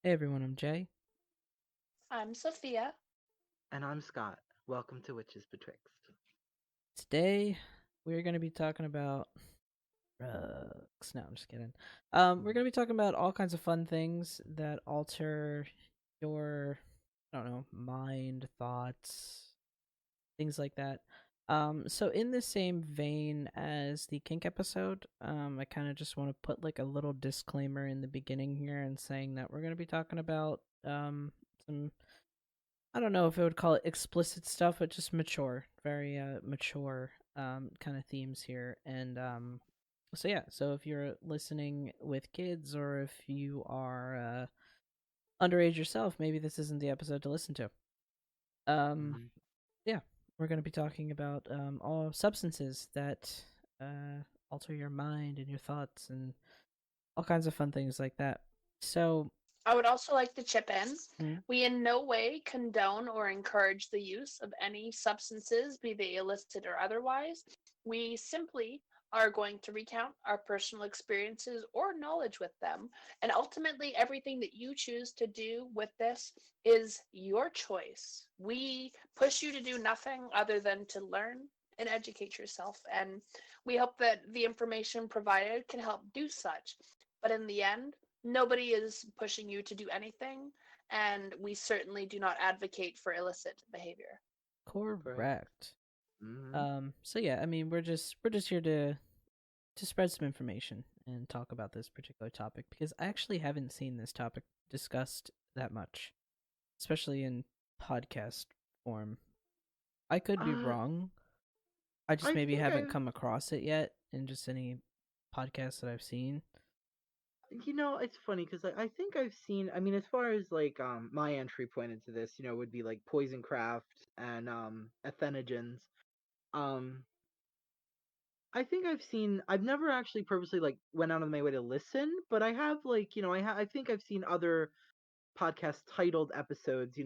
Hey everyone, I'm Jay. I'm Sophia. And I'm Scott. Welcome to Witches Betwixt. Today we're going to be talking about drugs. No, I'm just kidding. We're going to be talking about all kinds of fun things that alter your, I don't know, mind, thoughts, things like that. So in the same vein as the kink episode, I kind of just want to put like a little disclaimer in the beginning here and saying that we're going to be talking about some, I don't know if I would call it explicit stuff, but just mature, very mature kind of themes here. And so yeah, so if you're listening with kids or if you are underage yourself, maybe this isn't the episode to listen to. Um, Mm-hmm. yeah, we're going to be talking about all substances that alter your mind and your thoughts and all kinds of fun things like that. So, I would also like to chip in. mm, We in no way condone or encourage the use of any substances, be they illicit or otherwise. We simply are going to recount our personal experiences or knowledge with them. And ultimately, everything that you choose to do with this is your choice. We push you to do nothing other than to learn and educate yourself. And we hope that the information provided can help do such. But in the end, nobody is pushing you to do anything, and we certainly do not advocate for illicit behavior. Right. correct. Mm-hmm. So yeah, I mean, we're just here to spread some information and talk about this particular topic because I actually haven't seen this topic discussed that much, especially in podcast form. I could be Uh, wrong. I just I maybe think haven't I've, come across it yet in just any podcasts that I've seen. it's funny because I think I've seen, I mean, as far as like, my entry point into this, would be like poison craft and, ethanogens. Um, I think I've never actually purposely like went out of my way to listen, but I have like, I think I've seen other podcast titled episodes,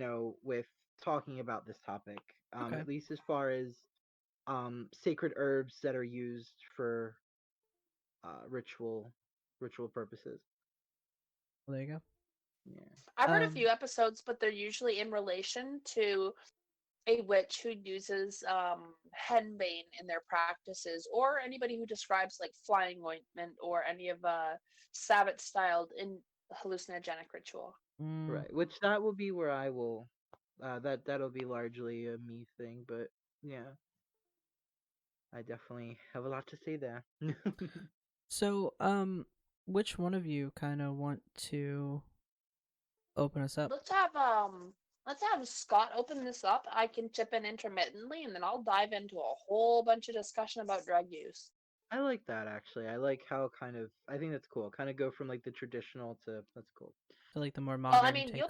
with talking about this topic, Okay, at least as far as sacred herbs that are used for ritual purposes. well, there you Yeah. I've go. heard a few episodes, but they're usually in relation to a witch who uses henbane in their practices, or anybody who describes like flying ointment or any of Sabbath styled in hallucinogenic ritual. Mm, Right. Which that will be where I will. That'll be largely a me thing, but yeah, I definitely have a lot to say there. so, which one of you kind of want to open us up? Let's have Scott open this up. I can chip in intermittently, and then I'll dive into a whole bunch of discussion about drug use. I like that actually. I like how kind of I think that's cool. Kind of go from like the traditional to that's cool. To like the more Well, I modern mean, take on it. you'll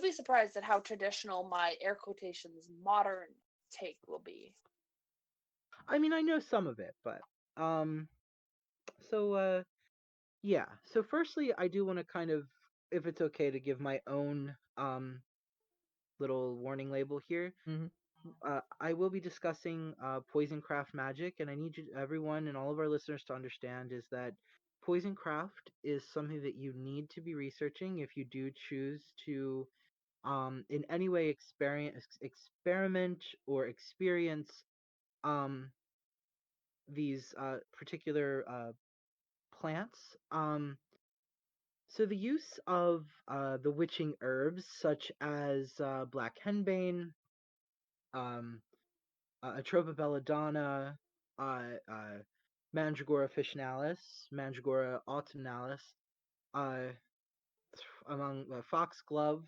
be surprised at how traditional my air quotations modern take will be. I mean, I know some of it, but um so yeah. So firstly, I do want to kind of, if it's okay, to give my own little warning label here. Mm-hmm. I will be discussing poison craft magic, and I need everyone and all of our listeners to understand is that poison craft is something that you need to be researching if you do choose to, in any way, experiment or experience um, these particular plants. So the use of the witching herbs such as black henbane, um, Atropa Belladonna, uh, Mandragora officinalis, Mandragora autumnalis, uh, among Foxglove,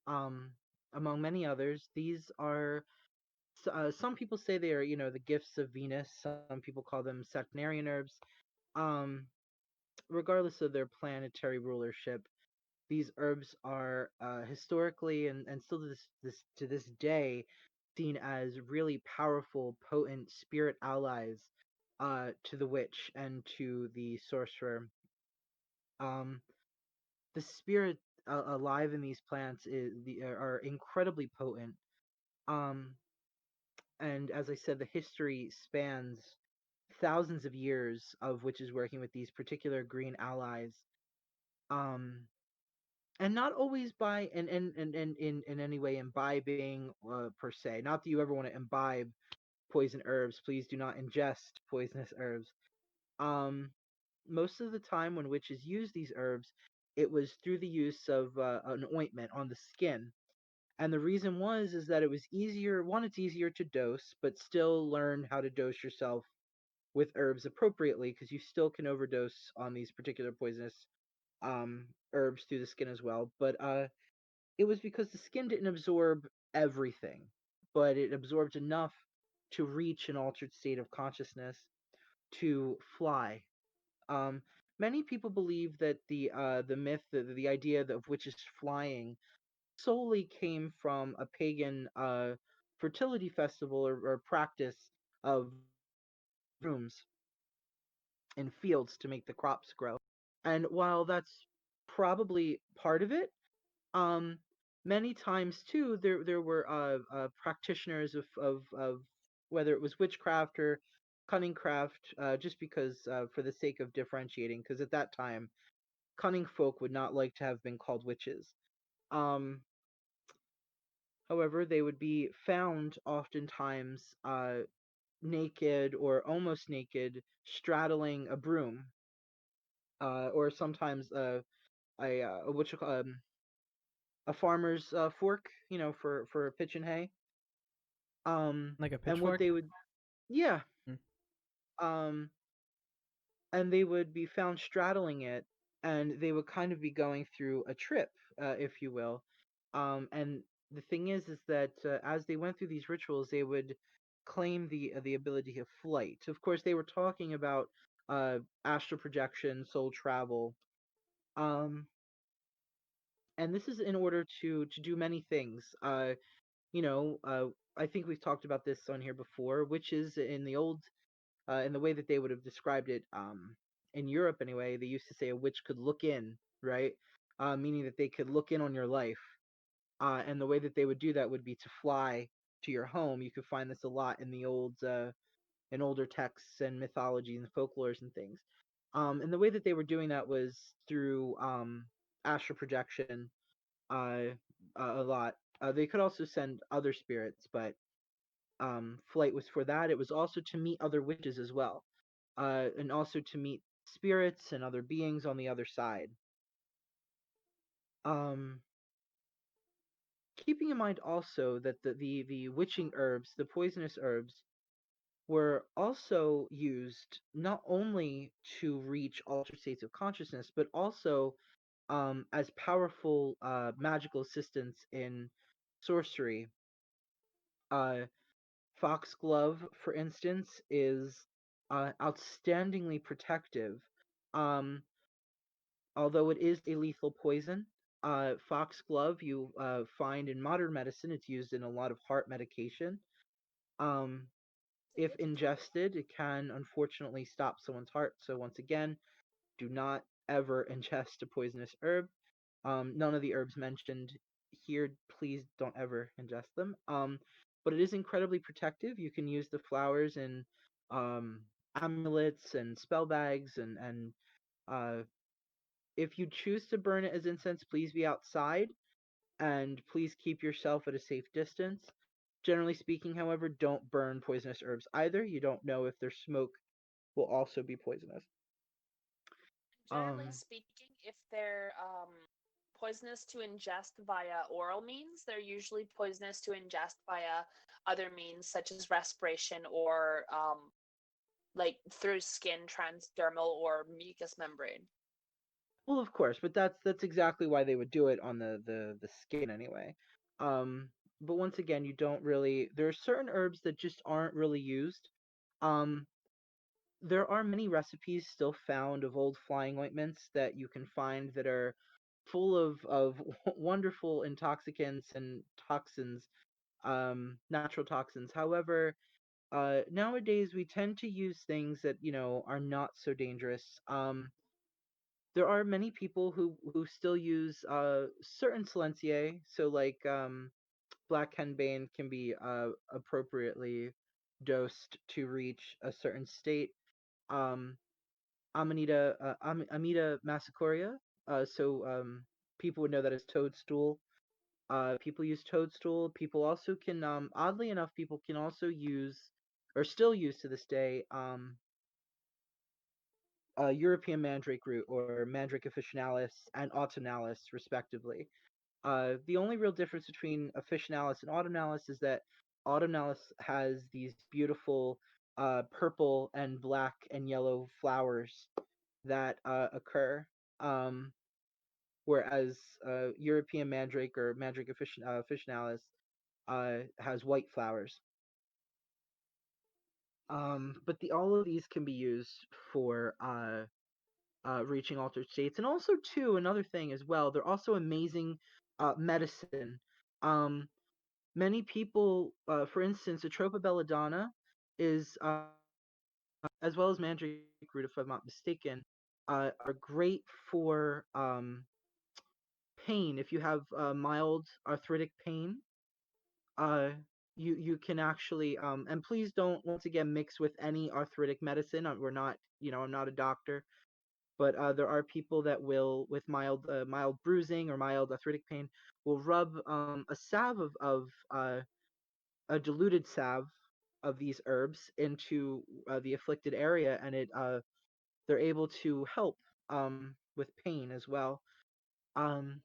um, among many others. These are some people say they are, the gifts of Venus. Some people call them septenarian herbs. Um, Regardless of their planetary rulership, these herbs are historically and still to this day seen as really powerful, potent spirit allies to the witch and to the sorcerer. Um, the spirit alive in these plants are incredibly potent. Um, and as I said, the history spans thousands of years of witches working with these particular green allies. Um, and not always by in any way imbibing per se. Not that you ever want to imbibe poison herbs. Please do not ingest poisonous herbs. Um, Most of the time when witches use these herbs, it was through the use of an ointment on the skin. And the reason was is that it was easier. One, it's easier to dose, but still learn how to dose yourself with herbs appropriately because you still can overdose on these particular poisonous herbs through the skin as well. But it was because the skin didn't absorb everything, but it absorbed enough to reach an altered state of consciousness to fly. Um, Many people believe that the myth, the idea of witches flying, solely came from a pagan fertility festival or practice of rooms in fields to make the crops grow. And while that's probably part of it, um, many times too there were practitioners of whether it was witchcraft or cunning craft, just because for the sake of differentiating, because at that time cunning folk would not like to have been called witches. Um, However, they would be found oftentimes naked or almost naked, straddling a broom, or sometimes what you call a farmer's fork, for pitching hay. Like a And what pitchfork? they would, yeah, Mm. um, and they would be found straddling it, and they would kind of be going through a trip, if you will. And the thing is that as they went through these rituals, they would claim the ability of flight. Of course, they were talking about astral projection, soul travel, um, and this is in order to do many things. You know, I think we've talked about this on here before, which is in the way that they would have described it, in Europe anyway. They used to say a witch could look in, right? Meaning that they could look in on your life. And the way that they would do that would be to fly to your home. You could find this a lot in in older texts and mythologies and folklores and things. And the way that they were doing that was through astral projection, uh, a lot. They could also send other spirits, but flight was for that. It was also to meet other witches as well, and also to meet spirits and other beings on the other side. Um, Keeping in mind also that the witching herbs, the poisonous herbs, were also used not only to reach altered states of consciousness, but also as powerful magical assistants in sorcery. Uh, Foxglove, for instance, is outstandingly protective. Um, Although it is a lethal poison, foxglove you find in modern medicine. It's used in a lot of heart medication. Um, if Significantly. ingested, it can unfortunately stop someone's heart. So once again, do not ever ingest a poisonous herb. None of the herbs mentioned here, please don't ever ingest them. But it is incredibly protective. You can use the flowers in um, amulets and spell bags, and uh, if you choose to burn it as incense, please be outside and please keep yourself at a safe distance. Generally speaking, however, don't burn poisonous herbs either. You don't know if their smoke will also be poisonous. Generally Um, speaking, if they're poisonous to ingest via oral means, they're usually poisonous to ingest via other means, such as respiration or like through skin, transdermal, or mucous membrane. well, of course, but that's exactly why they would do it on the skin anyway. Um, but once again, you don't really. There are certain herbs that just aren't really used. Um, there are many recipes still found of old flying ointments that you can find that are full of wonderful intoxicants and toxins, natural toxins. However, nowadays we tend to use things that are not so dangerous. There are many people who still use certain silenciae, so like black henbane can be appropriately dosed to reach a certain state. Um, Amanita Massicoria People would know that as toadstool. People use toadstool. People also can, oddly enough, people can also use, or still use to this day, European mandrake root or Mandrake officinalis and autumnalis, respectively. The only real difference between officinalis and autumnalis is that autumnalis has these beautiful purple and black and yellow flowers that occur, um, whereas European mandrake or Mandrake officinalis has white flowers. But all of these can be used for reaching altered states, and also too another thing as well. They're also amazing medicine. Um, Many people, for instance, Atropa Belladonna is, as well as Mandrake root, if I'm not mistaken, are great for pain. If you have mild arthritic pain, uh, you can actually, and please don't once again mix with any arthritic medicine. We're not, I'm not a doctor, but there are people that will, with mild bruising or mild arthritic pain, will rub a salve of a diluted salve of these herbs into the afflicted area, and they're able to help with pain as well. Um,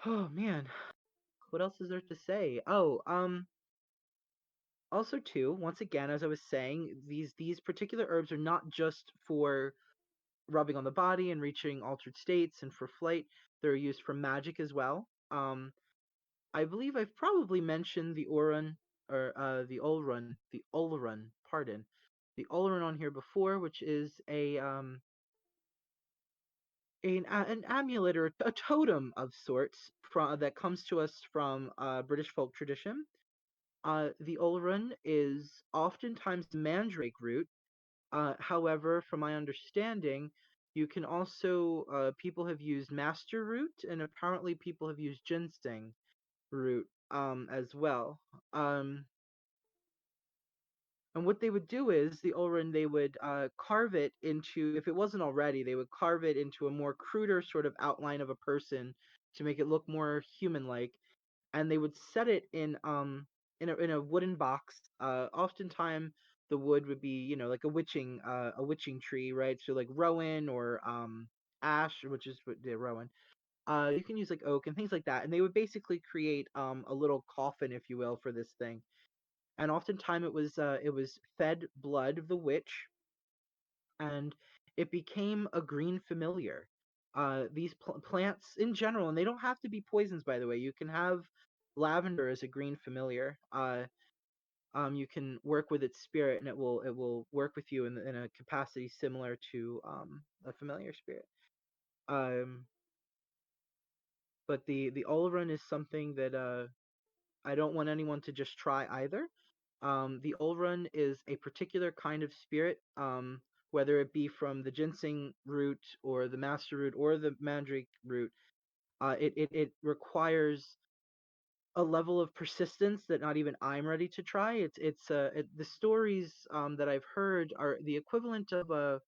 oh man, what else is there to say? Also too, once again, as I was saying, these particular herbs are not just for rubbing on the body and reaching altered states and for flight. They're used for magic as well. I believe I've probably mentioned the Orun or the Olrun, pardon, the Olrun on here before, which is an amulet or a totem of sorts that comes to us from British folk tradition. The Olrun is oftentimes mandrake root. However, from my understanding, you can also people have used master root, and apparently people have used ginseng root as well. Um, and what they would do is the Olrun, they would carve it into, if it wasn't already, they would carve it into a more cruder sort of outline of a person to make it look more human-like, and they would set it in a wooden box. Oftentimes the wood would be, like a witching tree, right? So like rowan or ash, which is what the rowan. You can use like oak and things like that, and they would basically create a little coffin, if you will, for this thing. And oftentimes it was fed blood of the witch, and it became a green familiar. These plants in general, and they don't have to be poisons, by the way. You can have lavender as a green familiar. You can work with its spirit, and it will work with you in a capacity similar to a familiar spirit. Um, but the Olrun is something that I don't want anyone to just try either. The Olrun is a particular kind of spirit, whether it be from the ginseng root or the master root or the mandrake root. It requires a level of persistence that not even I'm ready to try. The stories that I've heard are the equivalent of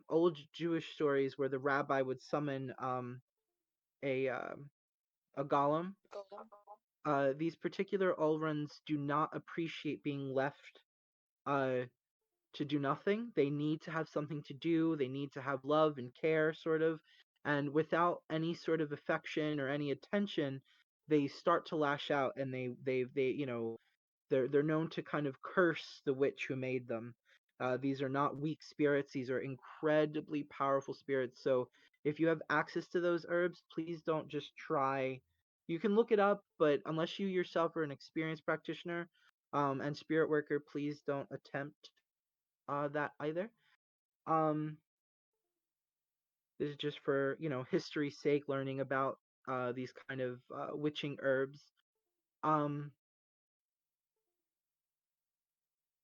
old Jewish stories where the rabbi would summon a golem. These particular Olruns do not appreciate being left uh, to do nothing. They need to have something to do. They need to have love and care, sort of. And without any sort of affection or any attention, they start to lash out, and they're known to kind of curse the witch who made them. These are not weak spirits. These are incredibly powerful spirits. So if you have access to those herbs, please don't just try. You can look it up, but unless you yourself are an experienced practitioner and spirit worker, please don't attempt that either. Um, this is just for history's sake, learning about these kind of witching herbs. Um,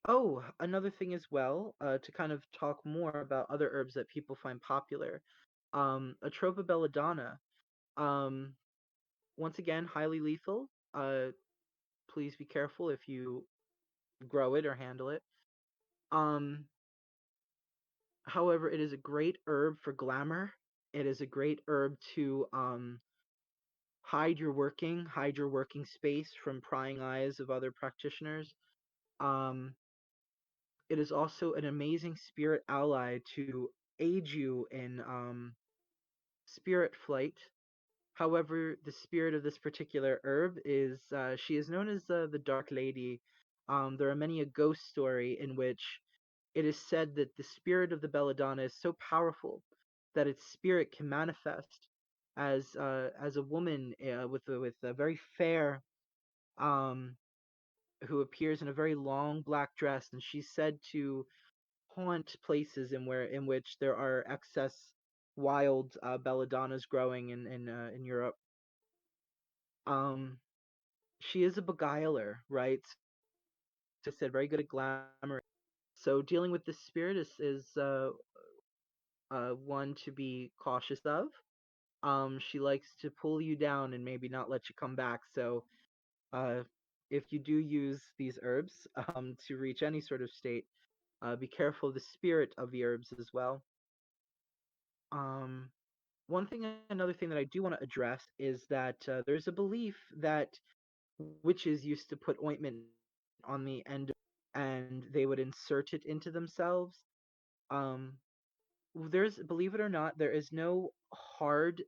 Oh, another thing as well, to kind of talk more about other herbs that people find popular. Atropa belladonna. Um, Once again, highly lethal. Please be careful if you grow it or handle it. Um, However, it is a great herb for glamour. It is a great herb to hide your working space from prying eyes of other practitioners. Um, it is also an amazing spirit ally to aid you in spirit flight. However, the spirit of this particular herb is she is known as the Dark Lady. There are many a ghost story in which it is said that the spirit of the belladonna is so powerful that its spirit can manifest as a woman with a very fair um, who appears in a very long black dress, and she's said to haunt places in which there are excess wild belladonnas growing in Europe. Um, she is a beguiler, right? So I said very good at glamour. So dealing with this spirit is one to be cautious of. She likes to pull you down and maybe not let you come back. So uh, if you do use these herbs to reach any sort of state, be careful of the spirit of the herbs as well. Um, another thing that I do want to address is that there's a belief that witches used to put ointment on the end and they would insert it into themselves. Um, believe it or not, there is no hard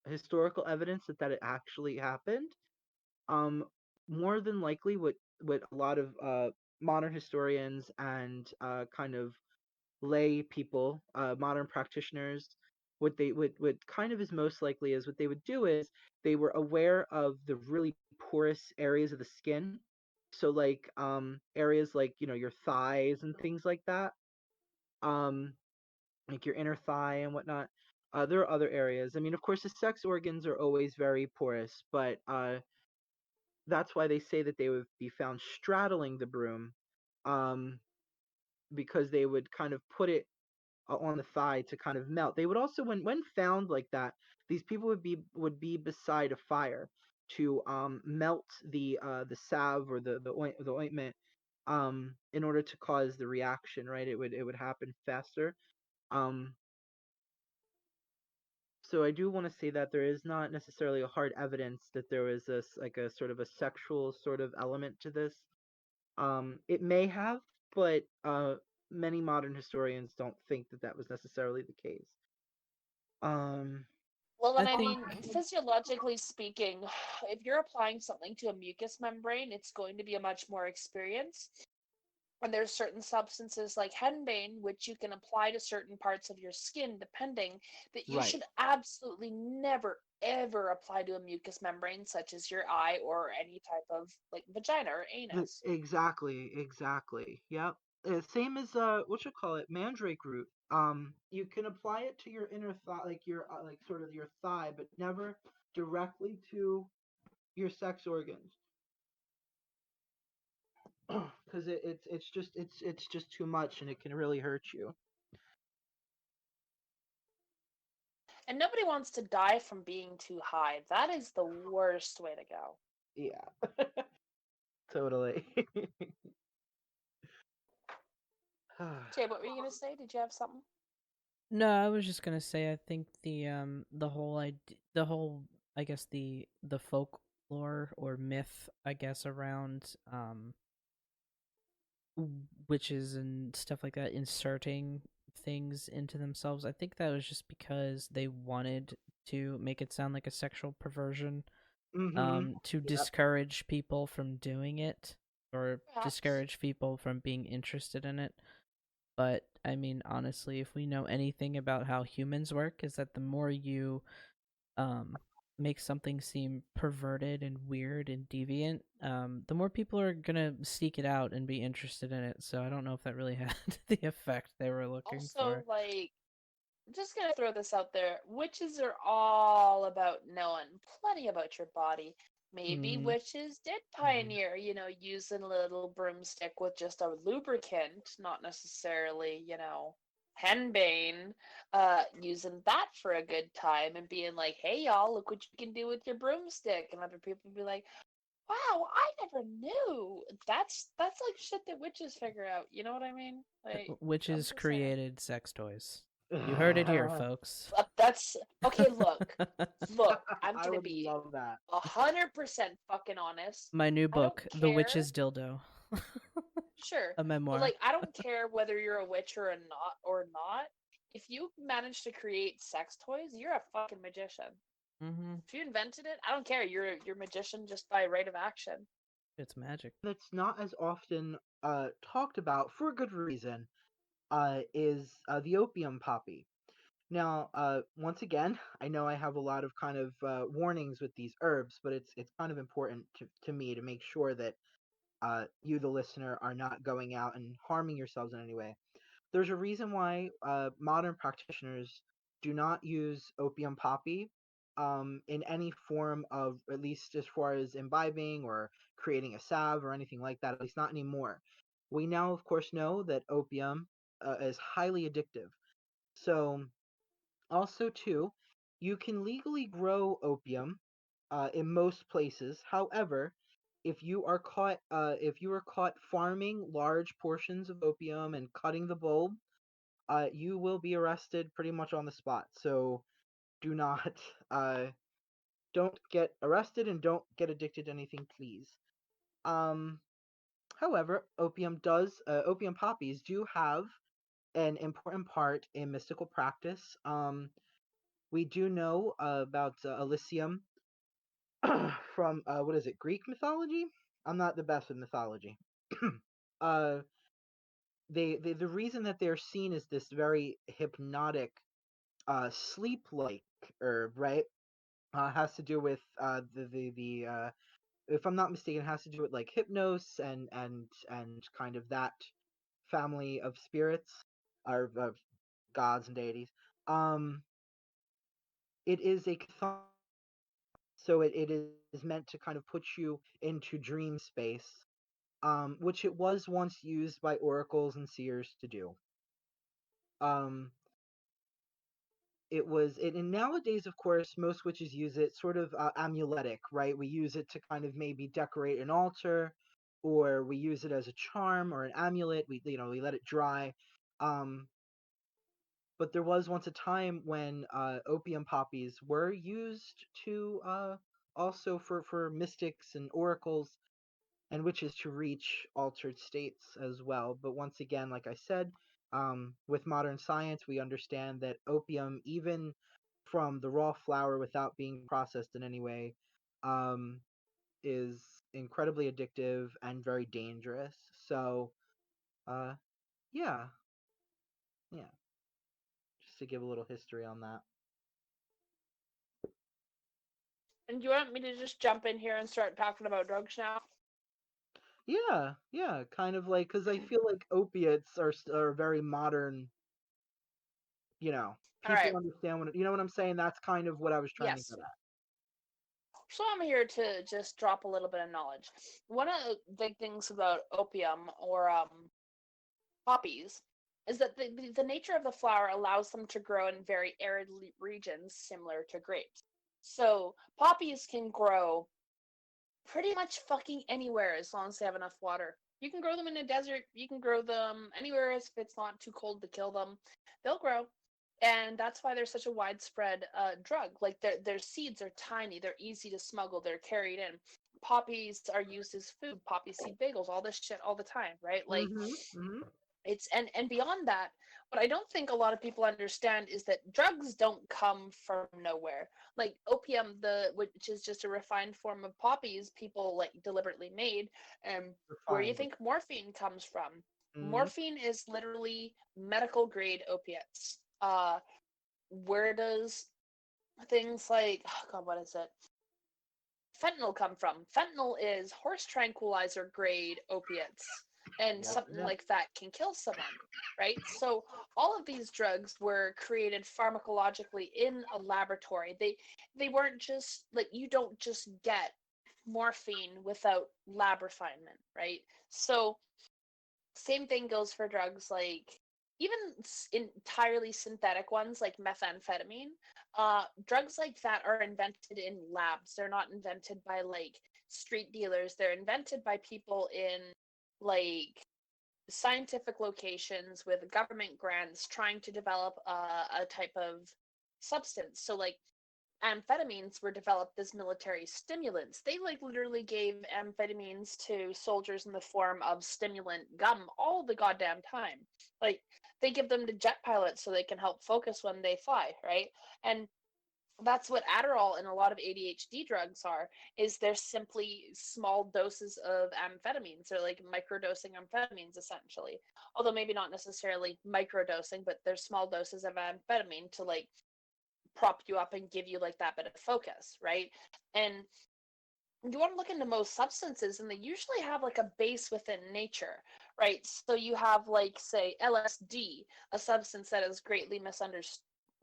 historical evidence that it actually happened. Um, More than likely, what a lot of modern historians and kind of lay people, modern practitioners, what kind of is most likely is what they would do is they were aware of the really porous areas of the skin. So like areas like, you know, your thighs and things like that. Um like your inner thigh and whatnot. There are other areas. I mean, of course, the sex organs are always very porous, but that's why they say that they would be found straddling the broom, um, because they would kind of put it on the thigh to kind of melt. They would also, when found like that, these people would be beside a fire to melt the salve or the ointment in order to cause the reaction. Right, it would happen faster. Um, so I do want to say that there is not necessarily a hard evidence that there was this like a sort of a sexual sort of element to this. It may have, but many modern historians don't think that that was necessarily the case. Um, Well, I and I think mean, physiologically speaking, if you're applying something to a mucous membrane, it's going to be a much more experience. And there's certain substances like henbane, which you can apply to certain parts of your skin, depending, that you right. should absolutely never, ever apply to a mucous membrane, such as your eye or any type of like vagina or anus. Exactly, exactly. Yep. Same as what you call it, mandrake root. You can apply it to your inner thigh, like your like sort of your thigh, but never directly to your sex organs, because it's just too much and it can really hurt you. And nobody wants to die from being too high. That is the worst way to go. Yeah, totally. Jay, what were you going to say? Did you have something? no, I was just gonna say I think the whole I guess the folklore or myth I guess around witches and stuff like that inserting things into themselves. I think that was just because they wanted to make it sound like a sexual perversion, Mm-hmm. to Yep. discourage people from doing it or Perhaps. discourage people from being interested in it. But I mean, honestly, if we know anything about how humans work, is that the more you um, make something seem perverted and weird and deviant, the more people are gonna seek it out and be interested in it. So I don't know if that really had the effect they were looking Also, for. like, just gonna throw this out there. Witches are all about knowing plenty about your body. Maybe Mm, witches did Mm-hmm. pioneer, using a little broomstick with just a lubricant, not necessarily, henbane, using that for a good time and being like, hey, y'all, look what you can do with your broomstick. And other people be like, wow, I never knew. That's like shit that witches figure out. You know what I mean? Like, I'm Witches just saying. created sex toys. You heard it here, folks. That's okay. Look. I'm I gonna would be love that. 100% fucking honest. My new I don't book, The care. Witch's Dildo. Sure, A but memoir. like, I don't care whether you're a witch or not. If you manage to create sex toys, you're a fucking magician. Mm-hmm. If you invented it, I don't care. You're a magician just by right of action. It's magic. That's not as often talked about for a good reason. Is the opium poppy. Now, once again, I know I have a lot of kind of warnings with these herbs, but it's kind of important to me to make sure that you, the listener, are not going out and harming yourselves in any way. There's a reason why modern practitioners do not use opium poppy in any form of, at least as far as imbibing or creating a salve or anything like that, at least not anymore. We now, of course, know that opium is highly addictive. So, also, too, you can legally grow opium in most places. However, if you are caught farming large portions of opium and cutting the bulb, you will be arrested pretty much on the spot. So do not, uh, don't get arrested and don't get addicted to anything, please. Um, However, opium poppies do have an important part in mystical practice. We do know about Elysium from what is it, Greek mythology? I'm not the best with mythology. uh, the reason that they're seen as this very hypnotic, sleep-like herb, right? Has to do with if I'm not mistaken, has to do with like hypnos and kind of that family of spirits or of gods and deities. Um, it is a so it is meant to kind of put you into dream space, which it was once used by oracles and seers to do. Um, and nowadays, of course, most witches use it sort of amuletic, right? We use it to kind of maybe decorate an altar, or we use it as a charm or an amulet. We let it dry. Um, but there was once a time when opium poppies were used to also for mystics and oracles and witches to reach altered states as well. But once again, like I said, with modern science, we understand that opium, even from the raw flower without being processed in any way, um, is incredibly addictive and very dangerous. So, uh, yeah, yeah, just to give a little history on that. And you want me to just jump in here and start talking about drugs now? Yeah, yeah, kind of like because I feel like opiates are very modern. All People right. understand what you know what I'm saying. That's kind of what I was trying to Yes. get at. So I'm here to just drop a little bit of knowledge. One of the big things about opium or poppies is that the nature of the flower allows them to grow in very arid regions similar to grapes. So poppies can grow pretty much fucking anywhere as long as they have enough water. You can grow them in a desert, you can grow them anywhere if it's not too cold to kill them. They'll grow. And that's why they're such a widespread drug. Like their seeds are tiny, they're easy to smuggle, they're carried in. Poppies are used as food, poppy seed bagels, all this shit all the time, right? Like Mhm. Mhm. it's and beyond that, what I don't think a lot of people understand is that drugs don't come from nowhere. Like opium, which is just a refined form of poppies people like deliberately made. Where do you Refined. think morphine comes from? Mhm. Morphine is literally medical grade opiates. Where does things like, oh god, what is it, fentanyl come from? Fentanyl is horse tranquilizer grade opiates, and Yep. something Yep. like that can kill someone, right? So all of these drugs were created pharmacologically in a laboratory. They weren't just like, you don't just get morphine without lab refinement, right? So same thing goes for drugs like even entirely synthetic ones like methamphetamine. Drugs like that are invented in labs. They're not invented by like street dealers. They're invented by people in like scientific locations with government grants trying to develop a type of substance. So like amphetamines were developed as military stimulants. They like literally gave amphetamines to soldiers in the form of stimulant gum all the goddamn time. Like they give them to jet pilots so they can help focus when they fly, right? And that's what Adderall and a lot of ADHD drugs are, is they're simply small doses of amphetamines. They're like microdosing amphetamines essentially. Although maybe not necessarily microdosing, but they're small doses of amphetamine to like prop you up and give you like that bit of focus, right? And you want to look into most substances and they usually have like a base within nature, right? So you have like say LSD, a substance that is greatly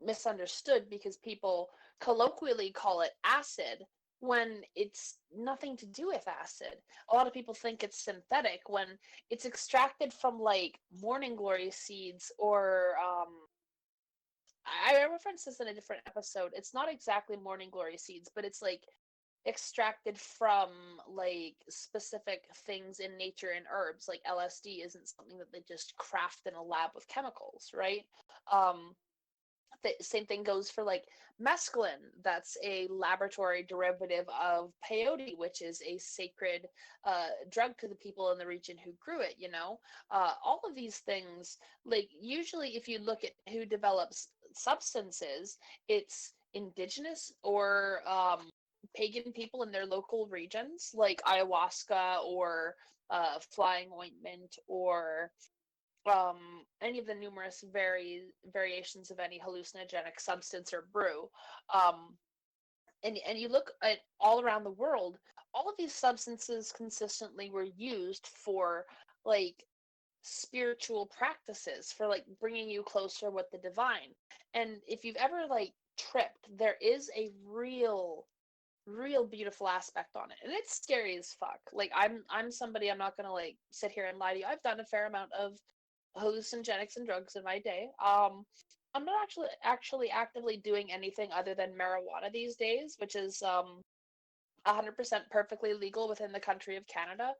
misunderstood because people colloquially call it acid when it's nothing to do with acid. A lot of people think it's synthetic when it's extracted from like morning glory seeds or I referenced this in a different episode. It's not exactly morning glory seeds, but it's like extracted from like specific things in nature and herbs. Like LSD isn't something that they just craft in a lab with chemicals, right? The same thing goes for like mescaline. That's a laboratory derivative of peyote, which is a sacred drug to the people in the region who grew it. All of these things, like usually if you look at who develops substances, it's indigenous or pagan people in their local regions, like ayahuasca or flying ointment or any of the numerous variations of any hallucinogenic substance or brew. And you look at all around the world, all of these substances consistently were used for like spiritual practices, for like bringing you closer with the divine. And if you've ever like tripped, there is a real beautiful aspect on it, and it's scary as fuck. Like I'm somebody, I'm not gonna like sit here and lie to you, I've done a fair amount of hallucinogenics and drugs in my day. I'm not actually actively doing anything other than marijuana these days, which is 100% perfectly legal within the country of Canada.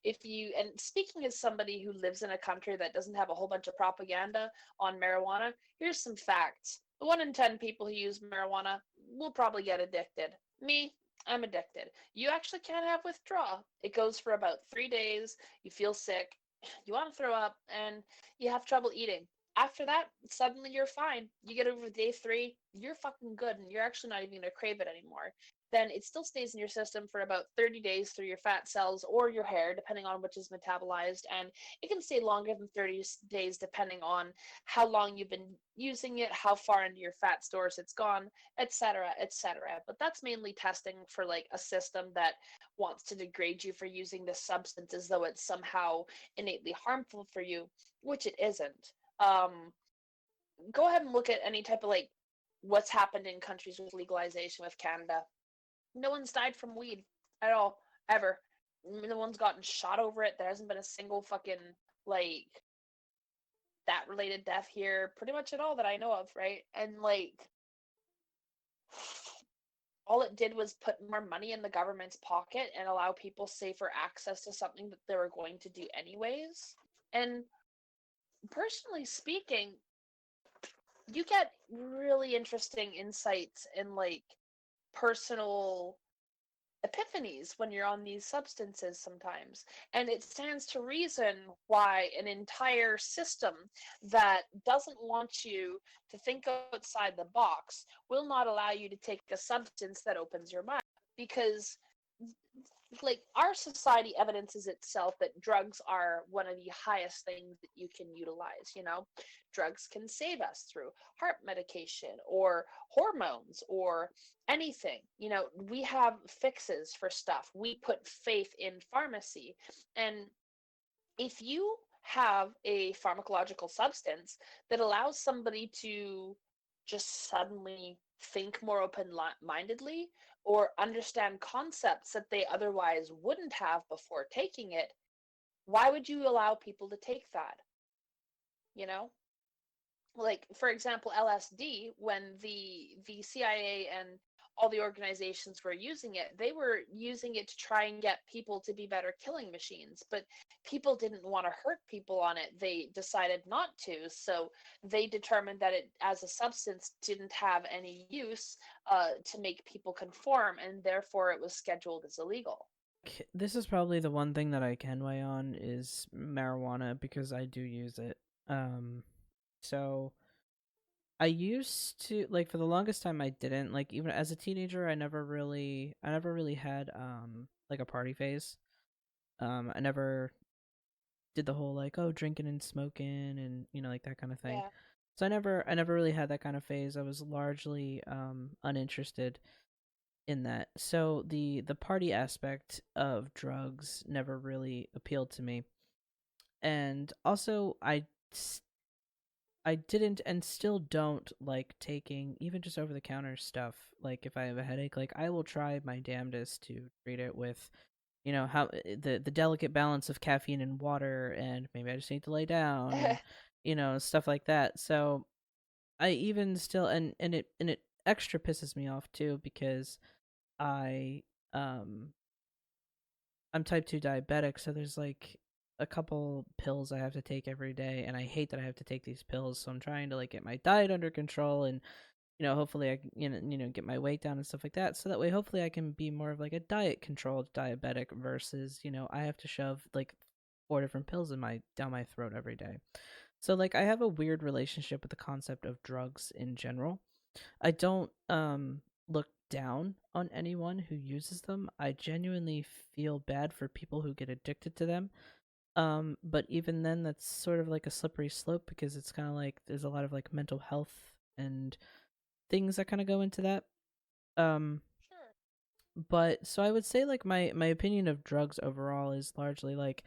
If you, and speaking as somebody who lives in a country that doesn't have a whole bunch of propaganda on marijuana, here's some facts. 1 in 10 people who use marijuana will probably get addicted. Me, I'm addicted. You actually can't have withdrawal. It goes for about 3 days. You feel sick, you want to throw up, and you have trouble eating. After that, suddenly you're fine. You get over day 3, you're fucking good, and you're actually not even going to crave it anymore. Then it still stays in your system for about 30 days through your fat cells or your hair, depending on which is metabolized. And it can stay longer than 30 days, depending on how long you've been using it, how far into your fat stores it's gone, etc., etc. But that's mainly testing for like a system that wants to degrade you for using this substance as though it's somehow innately harmful for you, which it isn't. Go ahead and look at any type of like what's happened in countries with legalization with Canada. No one's died from weed at all, ever. No one's gotten shot over it. There hasn't been a single fucking like that related death here, pretty much at all that I know of, right? And like all it did was put more money in the government's pocket and allow people safer access to something that they were going to do anyways. And personally speaking, you get really interesting insights and like personal epiphanies when you're on these substances sometimes. And it stands to reason why an entire system that doesn't want you to think outside the box will not allow you to take a substance that opens your mind. Because like our society evidences itself that drugs are one of the highest things that you can utilize. Drugs can save us through heart medication or hormones or anything. We have fixes for stuff. We put faith in pharmacy. And if you have a pharmacological substance that allows somebody to just suddenly think more open-mindedly or understand concepts that they otherwise wouldn't have before taking it, why would you allow people to take that? Like, for example, LSD, when the CIA and all the organizations were using it, they were using it to try and get people to be better killing machines. But people didn't want to hurt people on it. They decided not to. So they determined that it, as a substance, didn't have any use to make people conform, and therefore it was scheduled as illegal. This is probably the one thing that I can weigh on is marijuana because I do use it. So I used to like for the longest time I didn't like even as a teenager I never really had like a party phase. I never did the whole like oh drinking and smoking and like that kind of thing. Yeah. So I never really had that kind of phase. I was largely uninterested in that. So the party aspect of drugs never really appealed to me. And also I didn't and still don't like taking even just over the counter stuff. Like if I have a headache, like I will try my damnedest to treat it with how the delicate balance of caffeine and water, and maybe I just need to lay down and stuff like that. So I even still and it extra pisses me off too because I um I'm type 2 diabetic, so there's like a couple pills I have to take every day, and I hate that I have to take these pills. So I'm trying to like get my diet under control, and hopefully I can get my weight down and stuff like that. So that way, hopefully I can be more of like a diet controlled diabetic versus I have to shove like 4 different pills in my down my throat every day. So like I have a weird relationship with the concept of drugs in general. I don't look down on anyone who uses them. I genuinely feel bad for people who get addicted to them. But even then that's sort of like a slippery slope because it's kind of like there's a lot of like mental health and things that kind of go into that. Um Sure. but so I would say like my opinion of drugs overall is largely like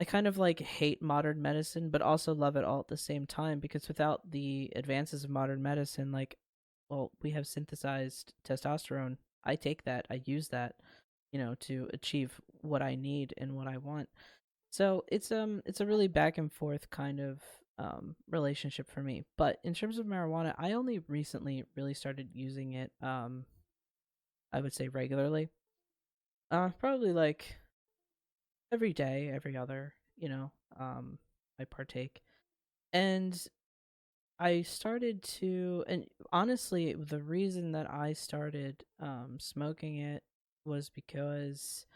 I kind of like hate modern medicine, but also love it all at the same time because without the advances of modern medicine, like, well, we have synthesized testosterone. I take that, I use that, to achieve what I need and what I want. So it's a really back and forth kind of relationship for me. But in terms of marijuana, I only recently really started using it. I would say regularly. Probably like every day, every other. I partake, and I started to, and honestly, the reason that I started smoking it was because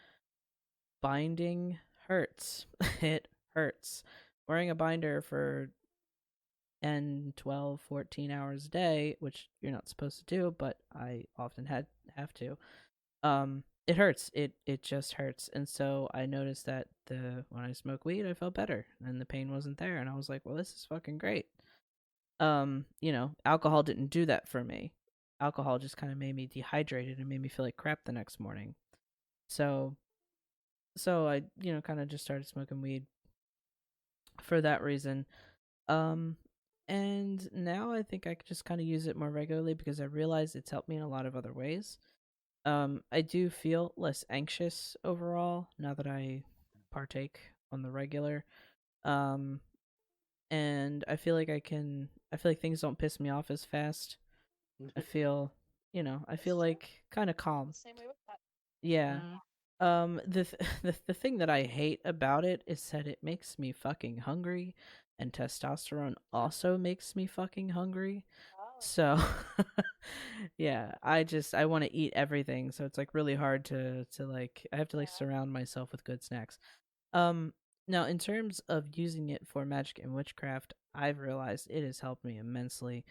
binding hurts. It hurts. Wearing a binder for 10, 12, 14 hours a day, which you're not supposed to do, but I often have to. It hurts. It just hurts. And so I noticed that the when I smoke weed, I felt better and the pain wasn't there, and I was like, well, this is fucking great. Alcohol didn't do that for me. Alcohol just kind of made me dehydrated and made me feel like crap the next morning. So I, kind of just started smoking weed for that reason. Um and now I think I could just kind of use it more regularly because I realize it's helped me in a lot of other ways. I do feel less anxious overall now that I partake on the regular. Um and I feel like things don't piss me off as fast. I feel, I This feel is true. like kind of calm. The same way with that. Yeah. Mhm. The thing that I hate about it is that it makes me fucking hungry, and testosterone also makes me fucking hungry. Oh. So, yeah, I want to eat everything. So it's like really hard to like I have to like Yeah. surround myself with good snacks. Um, Now in terms of using it for magic and witchcraft, I've realized it has helped me immensely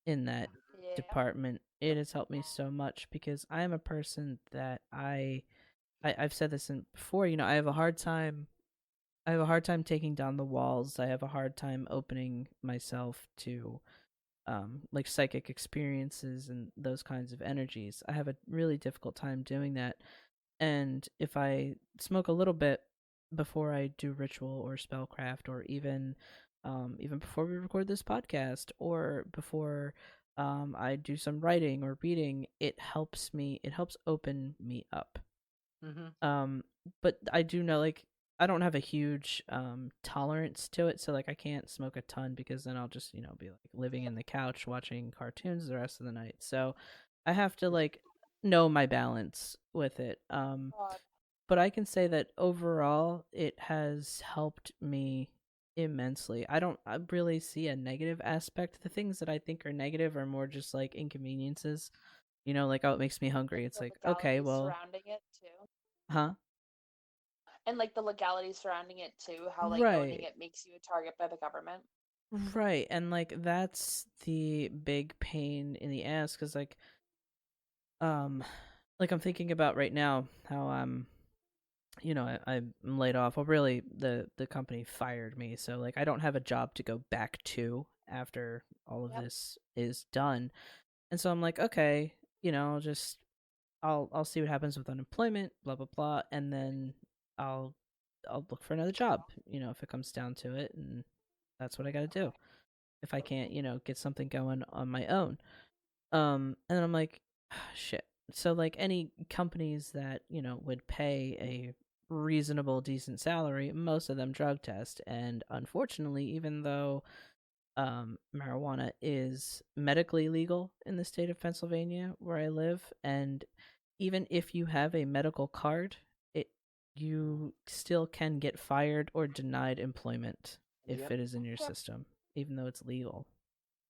in that Yeah. department. It has helped me so much because I am a person that I've said this before. I have a hard time. I have a hard time taking down the walls. I have a hard time opening myself to like psychic experiences and those kinds of energies. I have a really difficult time doing that. And if I smoke a little bit before I do ritual or spellcraft, or even before we record this podcast, or before I do some writing or reading, it helps me. It helps open me up. Mhm. Um, but I do know like I don't have a huge tolerance to it, so like I can't smoke a ton because then I'll just be like living in the couch watching cartoons the rest of the night. So I have to like know my balance with it. God. But I can say that overall it has helped me immensely. I really see a negative aspect. The things that I think are negative are more just like inconveniences. You know, like, oh, it makes me hungry. Like It's the like, okay, legalities well, surrounding it too. huh? And like the legalities surrounding it too, how like owning Right. it makes you a target by the government. Right. And like that's the big pain in the ass cuz um like I'm thinking about right now how I'm laid off. Well, really, the company fired me, so like I don't have a job to go back to after all of Yep. this is done. And so I'm like, okay, I'll just I'll see what happens with unemployment, blah blah blah, and then I'll I'll look for another job, if it comes down to it, and that's what I got to do. If I can't, get something going on my own. And then I'm like, shit. So like any companies that, would pay a reasonable decent salary, most of them drug test. And unfortunately, even though marijuana is medically legal in the state of Pennsylvania where I live, and even if you have a medical card, it you still can get fired or denied employment if Yep. it is in your Yep. system, even though it's legal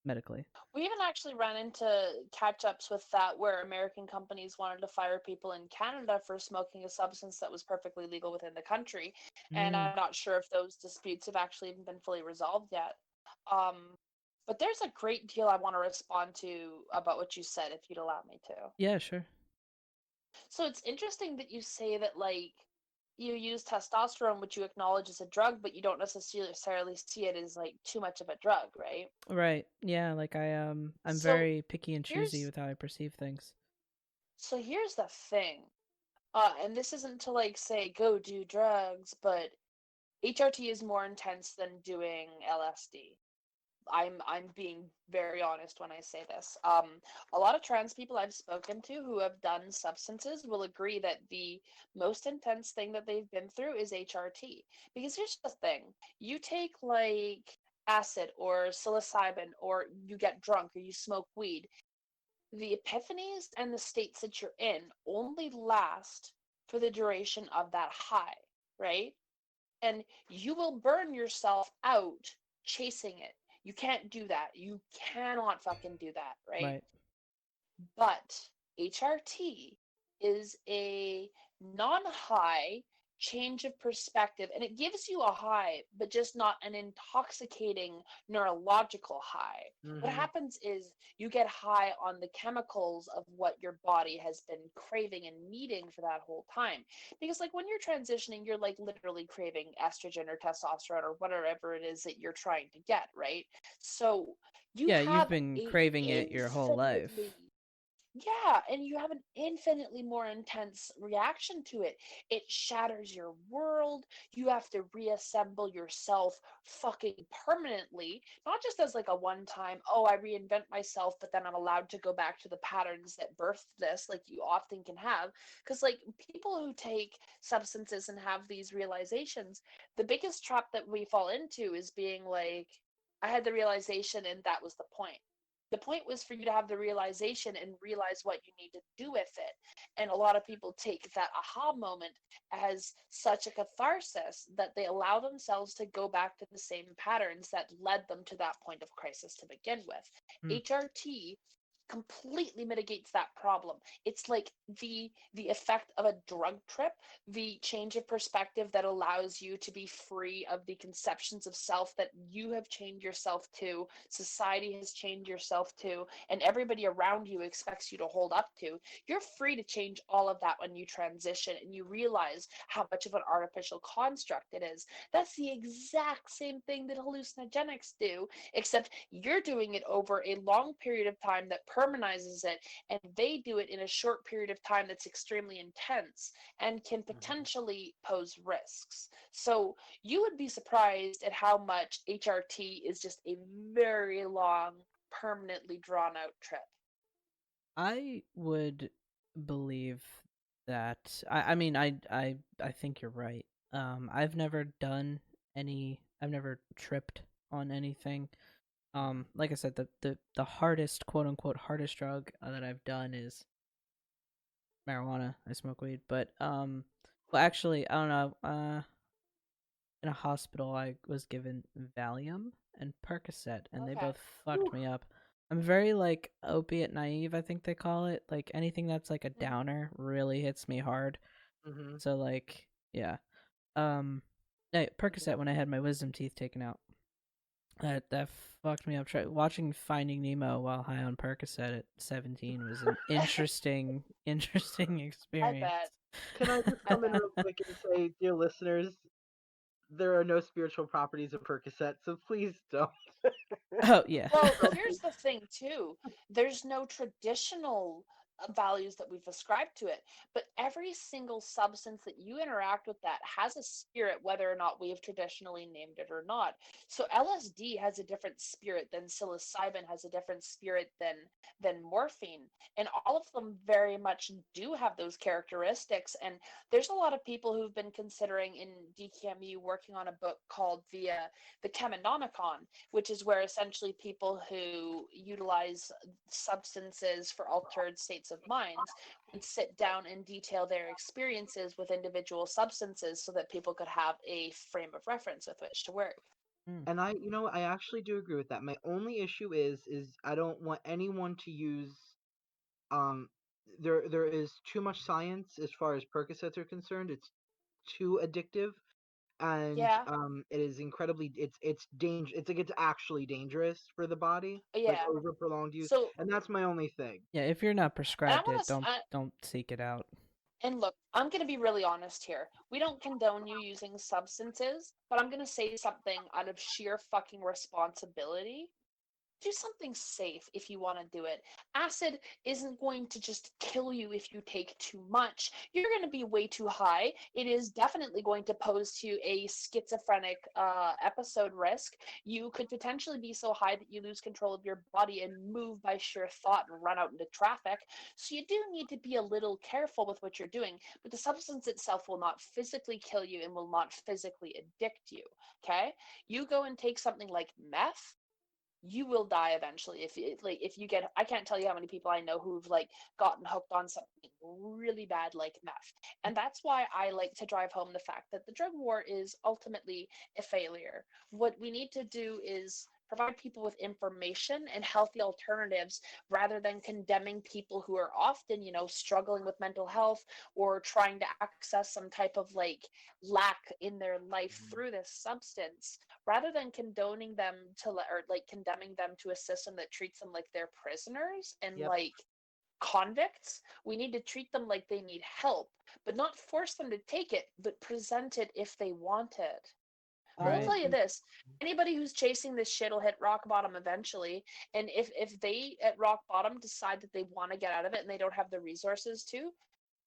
medically. We even actually ran into catch ups with that where American companies wanted to fire people in Canada for smoking a substance that was perfectly legal within the country. And Mm. I'm not sure if those disputes have actually even been fully resolved yet. Um, but there's a great deal I want to respond to about what you said, if you'd allow me to. Yeah, sure. So it's interesting that you say that, like, you use testosterone, which you acknowledge as a drug, but you don't necessarily see it as, like, too much of a drug, right? Right. Yeah, like I'm So very picky and choosy here's with how I perceive things. here's the thing. And this isn't to like say go do drugs, but HRT is more intense than doing LSD. I'm being very honest when I say this. A lot of trans people I've spoken to who have done substances will agree that the most intense thing that they've been through is HRT. Because here's the thing: you take like acid or psilocybin, or you get drunk, or you smoke weed. The epiphanies and the states that you're in only last for the duration of that high, right? And you will burn yourself out chasing it. You can't do that. You cannot fucking do that, right? Right. But HRT is a non high change of perspective, and it gives you a high, but just not an intoxicating neurological high. What Mm-hmm. happens is you get high on the chemicals of what your body has been craving and needing for that whole time. Because, like, when you're transitioning, you're like literally craving estrogen or testosterone or whatever it is that you're trying to get, right? So you Yeah, you've have been a craving it your whole life. infinitely yeah, and you have an infinitely more intense reaction to it. It shatters your world. You have to reassemble yourself fucking permanently, not just as like a one time, oh, I reinvent myself, but then I'm allowed to go back to the patterns that birthed this, like you often can have. Because, like, people who take substances and have these realizations, the biggest trap that we fall into is being like, I had the realization and that was the point. The point was for you to have the realization and realize what you need to do with it. And a lot of people take that aha moment as such a catharsis that they allow themselves to go back to the same patterns that led them to that point of crisis to begin with. Hmm. HRT completely mitigates that problem. It's like the effect of a drug trip, the change of perspective that allows you to be free of the conceptions of self that you have chained yourself to, society has chained yourself to, and everybody around you expects you to hold up to. You're free to change all of that when you transition and you realize how much of an artificial construct it is. That's the exact same thing that hallucinogenics do, except you're doing it over a long period of time that permanizes it, and they do it in a short period of time that's extremely intense and can Mm-hmm. potentially pose risks. So you would be surprised at how much HRT is just a very long, permanently drawn out trip. I would believe that. I mean, I think you're right. I've never done any. I've never tripped on anything. Like I said, the hardest, quote unquote, hardest drug that I've done is marijuana. I smoke weed, but well, actually, I don't know. In a hospital, I was given Valium and Percocet, and they Okay. both fucked me up. I'm very like opiate naive, I think they call it. Like anything that's like a Mhm. downer really hits me hard. Mm-hmm. So like, yeah. Percocet when I had my wisdom teeth taken out. That fucked me up. Watching Finding Nemo while high on Percocet at 17 was an interesting I experience. bet. Can I just I come in bet. real quick and say, dear listeners, there are no spiritual properties of Percocet, so please don't. Oh yeah. Well, here's the thing too. There's no traditional values that we've ascribed to it, but every single substance that you interact with that has a spirit, whether or not we have traditionally named it or not. So LSD has a different spirit than psilocybin has a different spirit than morphine, and all of them very much do have those characteristics. And there's a lot of people who've been considering in DKMU working on a book called the Cheminomicon, which is where essentially people who utilize substances for altered states of minds would sit down and detail their experiences with individual substances so that people could have a frame of reference with which to work. And I actually do agree with that. My only issue is I don't want anyone to use um there is too much science as far as Percocets are concerned. It's too addictive, and Yeah, it is incredibly it's actually dangerous for the body, like yeah. over prolonged use, So, and that's my only thing. Yeah, if you're not and I prescribed want it, to, don't seek it out. and look, I'm going to be really honest here. We don't condone you using substances, but I'm going to say something out of sheer fucking responsibility. Do something safe if you want to do it. Acid isn't going to just kill you if you take too much. You're going to be way too high. It is definitely going to pose to you a schizophrenic episode risk. You could potentially be so high that you lose control of your body and move by sheer thought and run out into traffic. So you do need to be a little careful with what you're doing, but the substance itself will not physically kill you and will not physically addict you. Okay? You go and take something like meth, you will die eventually if you get. I can't tell you how many people I know who've like gotten hooked on something really bad like meth. And that's why I like to drive home the fact that the drug war is ultimately a failure. What we need to do is provide people with information and healthy alternatives rather than condemning people who are often, struggling with mental health or trying to access some type of like lack in their life Mhm. through this substance, rather than condoning them or like condemning them to a system that treats them like they're prisoners and Yep. like convicts. We need to treat them like they need help, but not force them to take it, but present it if they want it. But I'll Right. tell you this, anybody who's chasing this shit will hit rock bottom eventually. And if they at rock bottom decide that they want to get out of it and they don't have the resources to,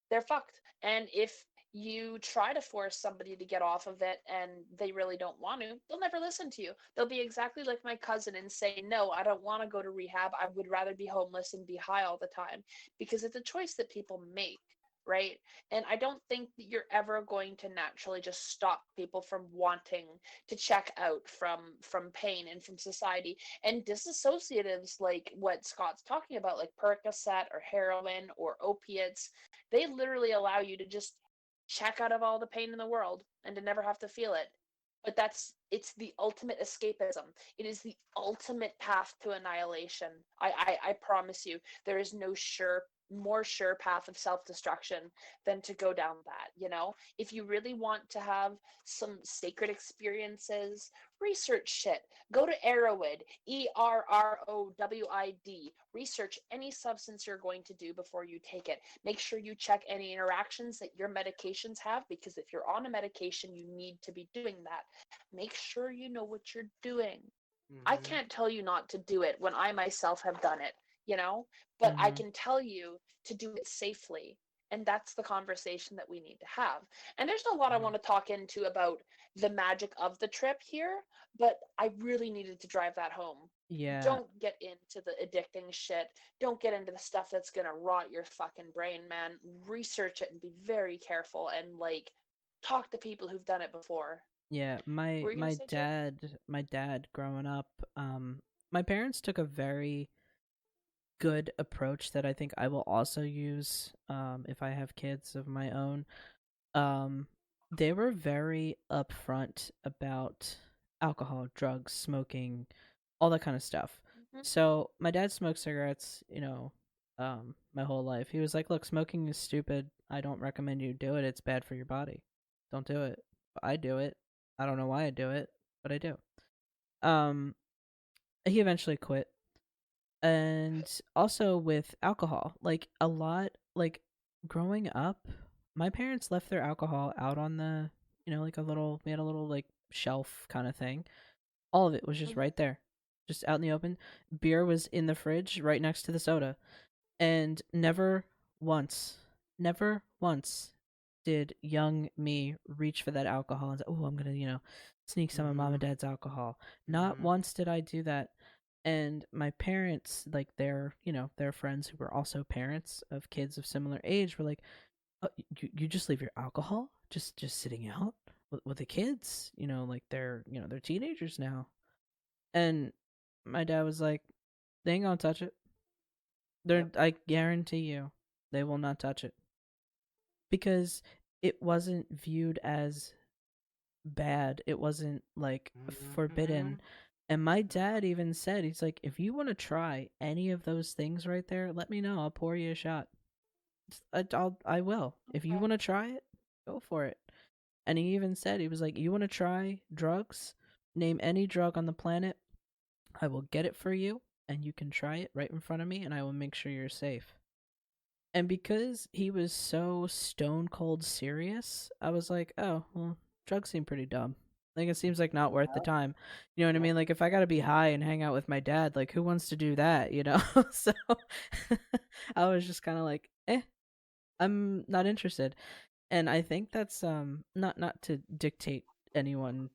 they're fucked. And if you try to force somebody to get off of it and they really don't want to, they'll never listen to you. They'll be exactly like my cousin and say, no, I don't want to go to rehab. I would rather be homeless and be high all the time, because it's a choice that people make. Right. And I don't think that you're ever going to naturally just stop people from wanting to check out from pain and from society. And disassociatives like what Scott's talking about, like Percocet or heroin or opiates, they literally allow you to just check out of all the pain in the world and to never have to feel it. But it's the ultimate escapism. It is the ultimate path to annihilation. I promise you, there is no more sure path of self-destruction than to go down that. If you really want to have some sacred experiences, research shit. Go to Erowid, ERROWID. Research any substance you're going to do before you take it. Make sure you check any interactions that your medications have, because if you're on a medication, you need to be doing that. Make sure you know what you're doing. I Hmm. can't tell you not to do it when I myself have done it, but I Mm-hmm. can tell you to do it safely. And that's the conversation that we need to have. And there's a lot I want to talk into about the magic of the trip here, but I really needed to drive that home. Yeah. Don't get into the addicting shit. Don't get into the stuff that's going to rot your fucking brain, man. Research it and be very careful and like talk to people who've done it before. Yeah, What were you going to say, Jake? my dad growing up, my parents took a very good approach that I think I will also use if I have kids of my own. Um, they were very upfront about alcohol, drugs, smoking, all that kind of stuff. Mhm. So my dad smoked cigarettes, my whole life. He was like, "Look, smoking is stupid. I don't recommend you do it. It's bad for your body. Don't do it." But I do it. I don't know why I do it, but I do. Um, he eventually quit, and also with alcohol, like a lot, like growing up, my parents left their alcohol out on the, like we had a little like shelf kind of thing. All of it was just Mhm. right there, just out in the open. Beer was in the fridge right next to the soda, and never once did young me reach for that alcohol and say, "Oh, I'm gonna, sneak some of mom Mhm. and dad's alcohol." Not Mhm. once did I do that. And my parents, like their friends who were also parents of kids of similar age, were like, "Oh, you just leave your alcohol just sitting out with the kids, like they're teenagers now." And my dad was like, "They ain't gonna touch it. Yep. I guarantee you, they will not touch it because it wasn't viewed as bad. It wasn't like Mhm. forbidden." And my dad even said, he's like, "If you want to try any of those things right there, let me know. I'll pour you a shot. I will. If you Okay. want to try it, go for it." And he even said, he was like, "You want to try drugs? Name any drug on the planet. I will get it for you, and you can try it right in front of me, and I will make sure you're safe." And because he was so stone cold serious, I was like, "Oh, well, drugs seem pretty dumb. Like, it seems like not worth the Yep. time." You know what I Yep. mean? Like, if I gotta be high and hang out with my dad, like, who wants to do that, So I was just kind of like, I'm not interested. And I think that's not to dictate anyone's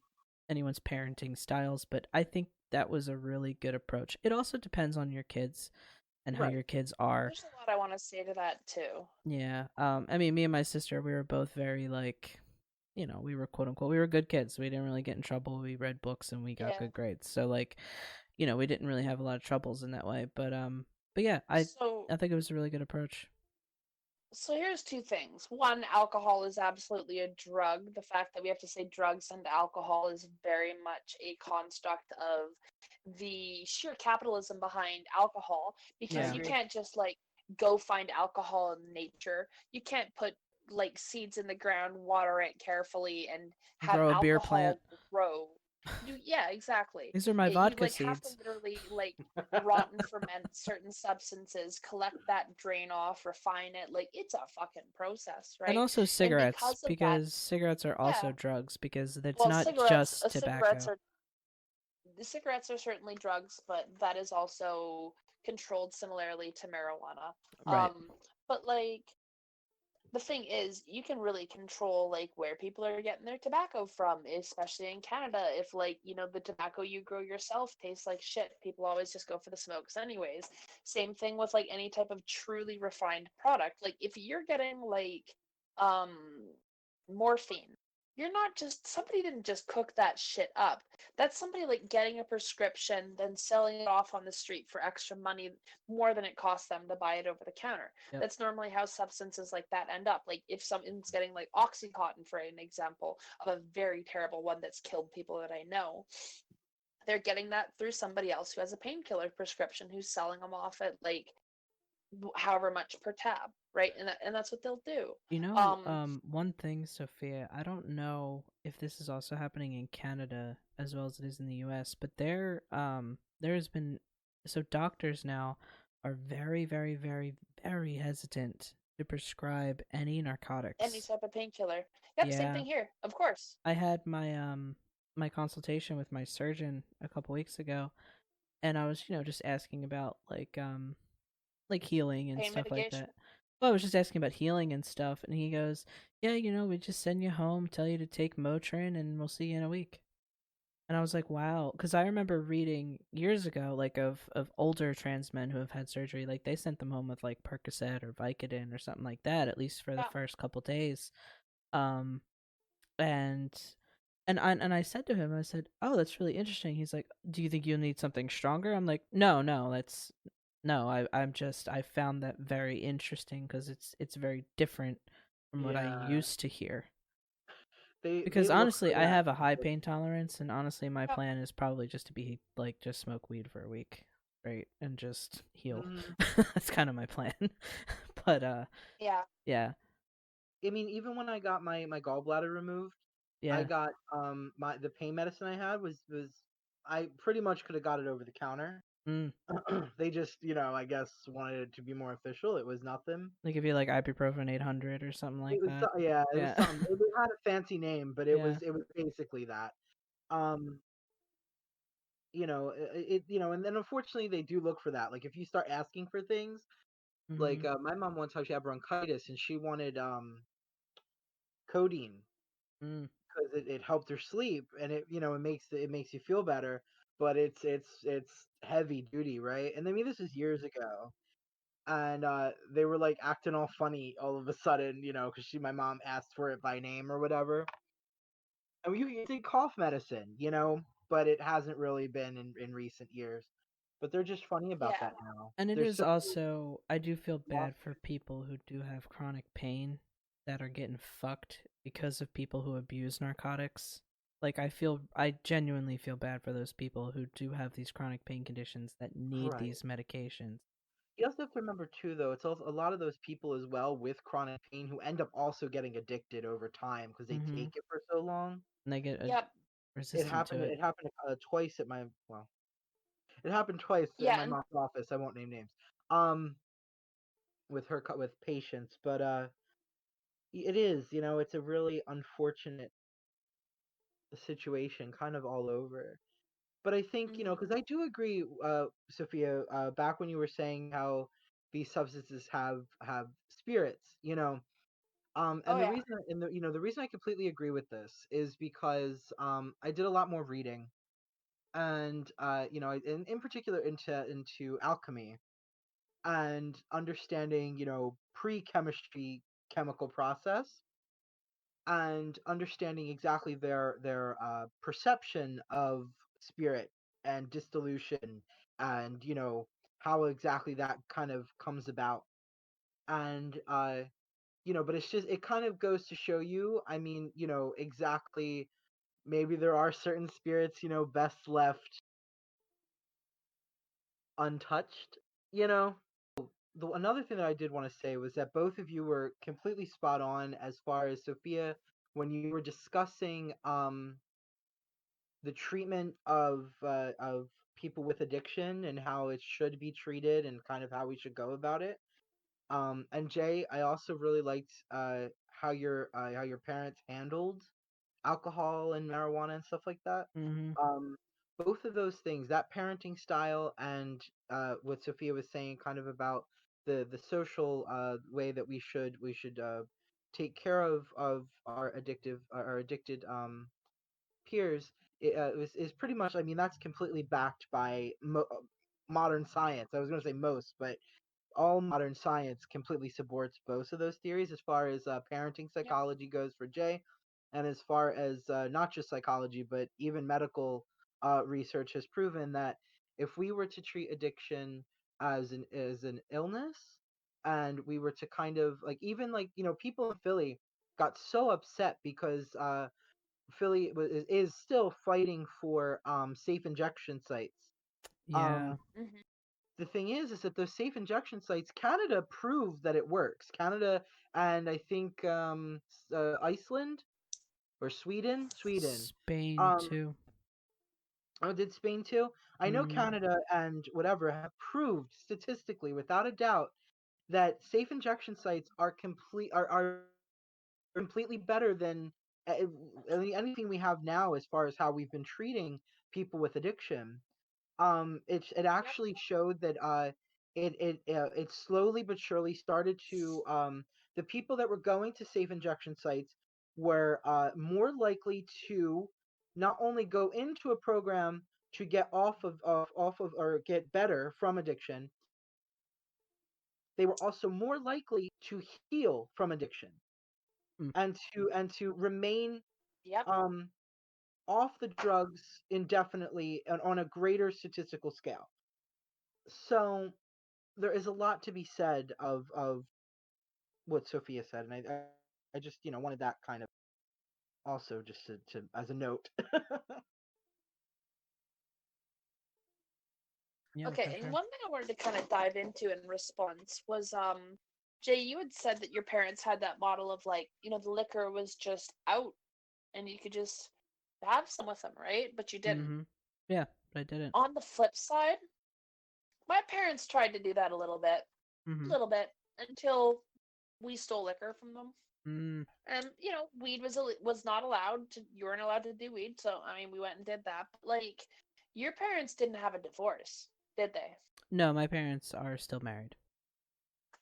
parenting styles, but I think that was a really good approach. It also depends on your kids and how Right. your kids are. There's a lot I want to say to that too. Yeah. I mean, me and my sister, we were both very like, we were quote unquote, we were good kids. We didn't really get in trouble. We read books and we got Yeah. good grades. So like, we didn't really have a lot of troubles in that way. But yeah, So I think it was a really good approach. So here's two things. One, alcohol is absolutely a drug. The fact that we have to say drugs and alcohol is very much a construct of the sheer capitalism behind alcohol I because Yeah. you agree. can't just like go find alcohol in nature. You can't put like seeds in the ground, water it carefully, and have Grow a beer plant. alcohol grow. Yeah, exactly. These are my You vodka like have to seeds. literally like rot and ferment certain substances, collect that drain off, refine it. Like it's a fucking process, And right? also And cigarettes, because of that, because cigarettes are also yeah. drugs, because it's Well, not just cigarettes tobacco. are certainly drugs, but that is also controlled similarly to marijuana. Right. But like the thing is you can really control like where people are getting their tobacco from, especially in Canada. If like the tobacco you grow yourself tastes like shit, people always just go for the smokes anyways. Same thing with like any type of truly refined product. Like if you're getting like um morphine, you're not just somebody didn't just cook that shit up. That's somebody like getting a prescription then selling it off on the street for extra money, more than it costs them to buy it over the counter. Yep. That's normally how substances like that end up. Like if someone's getting like Oxycontin, for an example of a very terrible one that's killed people that I know, they're getting that through somebody else who has a painkiller prescription who's selling them off at like however much per tab, right? And that's what they'll do. Um, One thing, Sophia, I don't know if this is also happening in Canada as well as it is in the US, but there's been, so doctors now are very, very, very, very hesitant to prescribe any any narcotics. type of painkiller. Yep, same Yeah. thing here, of course. I had my consultation with my surgeon a couple weeks ago, and I was, just asking about like healing and Pain stuff like mitigation. that. Well, I was just asking about healing and stuff, and he goes, "Yeah, we just send you home, tell you to take Motrin, and we'll see you in a week." And I was like, "Wow," because I remember reading years ago, like of older trans men who have had surgery, like they sent them home with like Percocet or Vicodin or something like that, at least for the Yeah. first couple days. Um, and I said to him, I said, "Oh, that's really interesting." He's like, "Do you think you'll need something stronger?" I'm like, "No, no, that's no. I found that very interesting because it's very different from what I Yeah, used to hear." they Because look for honestly, I that. have a high pain tolerance, and honestly, my Yep. plan is probably just to be like just smoke weed for a week, right, and just heal. Mm, That's kind of my plan. But Yeah. yeah, I mean, even when I got my gallbladder removed, I yeah, got the pain medicine I had was I pretty much could have got it over the counter. mm. They just, I guess wanted it to be more official. It was nothing. They give you like ibuprofen 800 or something It like was that. yeah, it was Yeah, something. It had a fancy name, but it yeah. was basically that. Um, and then unfortunately they do look for that. Like if you start asking for things, like Mhm. my mom one time she had bronchitis and she wanted codeine Mm. because it helped her sleep and it makes you feel better, but it's heavy duty, right? And I mean this is years ago. And they were like acting all funny all of a sudden, because my mom asked for it by name or whatever. And you think cough medicine, but it hasn't really been in recent years. But they're just funny about Yeah. that now. And it There's is so many also, I do feel bad for lawsuits. people who do have chronic pain that are getting fucked because of people who abuse narcotics. Like I genuinely feel bad for those people who do have these chronic pain conditions that need Right. these medications. You also have to remember too, though, it's also a lot of those people as well with chronic pain who end up also getting addicted over time because they Mhm. take it for so long. And they get Yep. It resistant to happened. it. It happened twice at my well. It happened twice in Yeah. my And mom's office. I won't name names. Um, with patients, but it is. It's a really unfortunate situation, kind of all over. But I think, mhm. because I do agree, Sophia, back when you were saying how these substances have spirits, Oh and yeah. the reason I completely agree with this is because I did a lot more reading, and in particular into alchemy and understanding, pre-chemistry chemical process and understanding exactly their perception of spirit and dissolution and how exactly that kind of comes about and but it's just it kind of goes to show you, I mean, exactly, maybe there are certain spirits best left untouched you know Another thing that I did want to say was that both of you were completely spot on as far as Sophia when you were discussing the treatment of people with addiction and how it should be treated and kind of how we should go about it. And Jay, I also really liked how your parents handled alcohol and marijuana and stuff like that. Mhm. Um, both of those things, that parenting style and what Sophia was saying, kind of about the social way that we should take care of our addicted peers, is pretty much. I mean, that's completely backed by modern science. I was going to say most, but all modern science completely supports both of those theories as far as parenting Yep. psychology goes for Jay, and as far as not just psychology but even medical research has proven that if we were to treat addiction as an illness, and we were to kind of like, even like, people in Philly got so upset because Philly is still fighting for safe injection sites. Um, Yeah. Mhm. the thing is that those safe injection sites, Canada proved that it works. Canada and I think Iceland or Sweden. Spain Um, too. oh, did Spain too? I know Mhm. Canada and whatever have proved statistically, without a doubt, that safe injection sites are completely better than uh, anything we have now as far as how we've been treating people with addiction. It Yep. actually showed that it slowly but surely started to the people that were going to safe injection sites were more likely to not only go into a program to get off of or get better from addiction, they were also more likely to heal from addiction Mm. and to remain Yep. um off the drugs indefinitely and on a greater statistical scale. So there is a lot to be said of what Sophia said, and I just wanted that kind of also just to as a note. Yeah, for Okay, and sure. one thing I wanted to kind of dive into in response was Jay, you had said that your parents had that model of like, the liquor was just out and you could just have some with them, right? But you didn't. Mm-hmm. Yeah, but I didn't. On the flip side, my parents tried to do that a Mm-hmm. little bit until we stole liquor from them. Mm. And weed was not allowed to. You weren't allowed to do weed, so I mean, we went and did that. But like, your parents didn't have a divorce, did they? No, my parents are still married.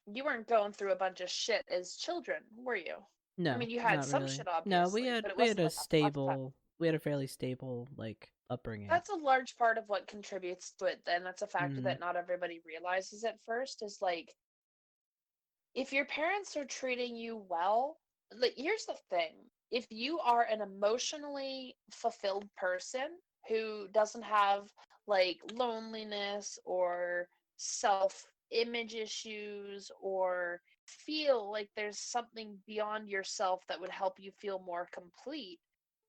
You weren't going through a bunch of shit as children, were you? I No, mean, you had not some really. shit, No, we obviously, had but it we had wasn't a like a ton. stable, we had a fairly stable like upbringing. That's a large part of what contributes to it. Then that's a factor Mm. that not everybody realizes at first. Is like, if your parents are treating you well, like, here's the thing: if you are an emotionally fulfilled person who doesn't have like loneliness or self image issues, or feel like there's something beyond yourself that would help you feel more complete,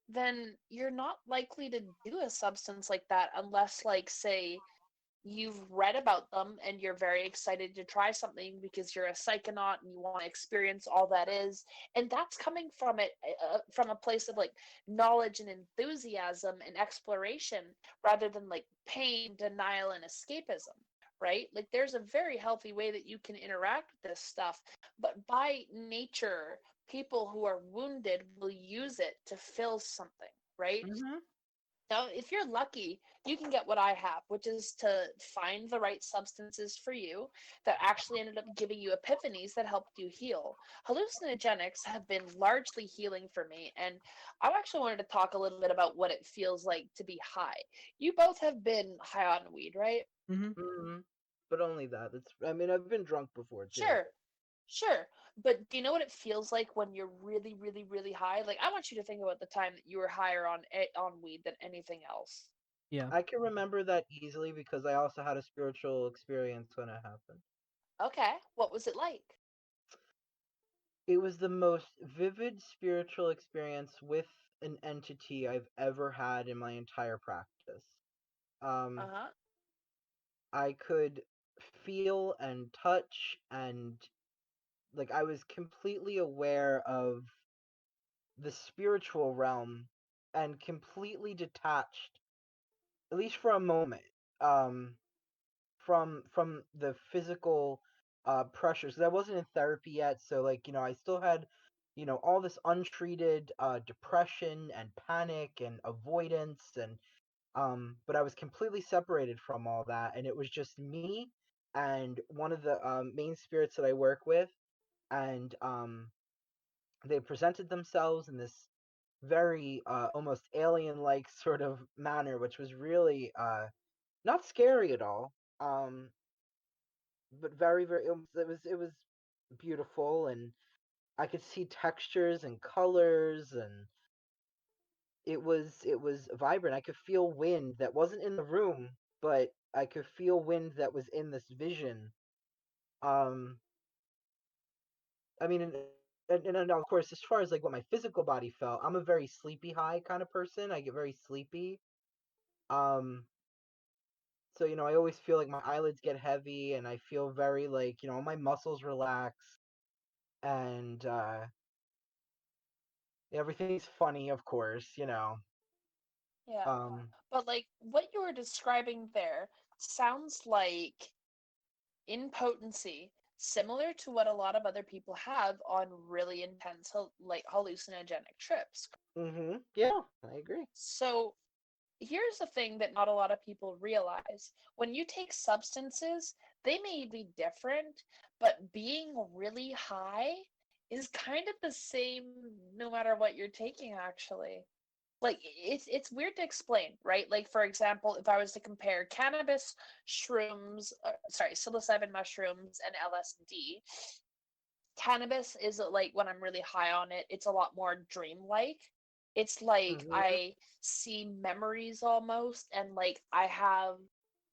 then you're not likely to do a substance like that unless, like, say, you've read about them and you're very excited to try something because you're a psychonaut and you want to experience all that is, and that's coming from it, from a place of like knowledge and enthusiasm and exploration, rather than like pain, denial, and escapism, right? Like, there's a very healthy way that you can interact with this stuff, but by nature, people who are wounded will use it to fill something, right? Hmm. Now, if you're lucky, you can get what I have, which is to find the right substances for you that actually ended up giving you epiphanies that helped you heal. Hallucinogenics have been largely healing for me, and I actually wanted to talk a little bit about what it feels like to be high. You both have been high on weed, right? Mm-hmm. Hmm. But only that. I mean, I've been drunk before too. Sure. Sure. But do you know what it feels like when you're really, really, really high? Like, I want you to think about the time that you were higher on weed than anything else. Yeah. I can remember that easily because I also had a spiritual experience when it happened. Okay. What was it like? It was the most vivid spiritual experience with an entity I've ever had in my entire practice. Um, Uh-huh. I could feel and touch, and like I was completely aware of the spiritual realm and completely detached, at least for a moment, um, from the physical pressures. 'Cause I wasn't in therapy yet, so like I still had all this untreated depression and panic and avoidance, and but I was completely separated from all that, and it was just me and one of the main spirits that I work with, and they presented themselves in this very almost alien like sort of manner, which was really not scary at all. But very very it was beautiful, and I could see textures and colors, and it was vibrant. I could feel wind that wasn't in the room, but I could feel wind that was in this vision. um I mean, and of course, as far as like what my physical body felt, I'm a very sleepy high kind of person. I get very sleepy. um so I always feel like my eyelids get heavy, and I feel very like my muscles relax, and everything's funny, of course. Yeah. um But like what you were describing there sounds like impotency, similar to what a lot of other people have on really intense like hallucinogenic trips. yeah, I agree. So here's the thing that not a lot of people realize. When you take substances, they may be different, but being really high is kind of the same no matter what you're taking, actually. Like, it's weird to explain, right? Like, for example, if I was to compare cannabis, shrooms, sorry, psilocybin mushrooms, and LSD, cannabis is like when I'm really high on it, it's a lot more dreamlike. It's like Mhm. I see memories almost, and like I have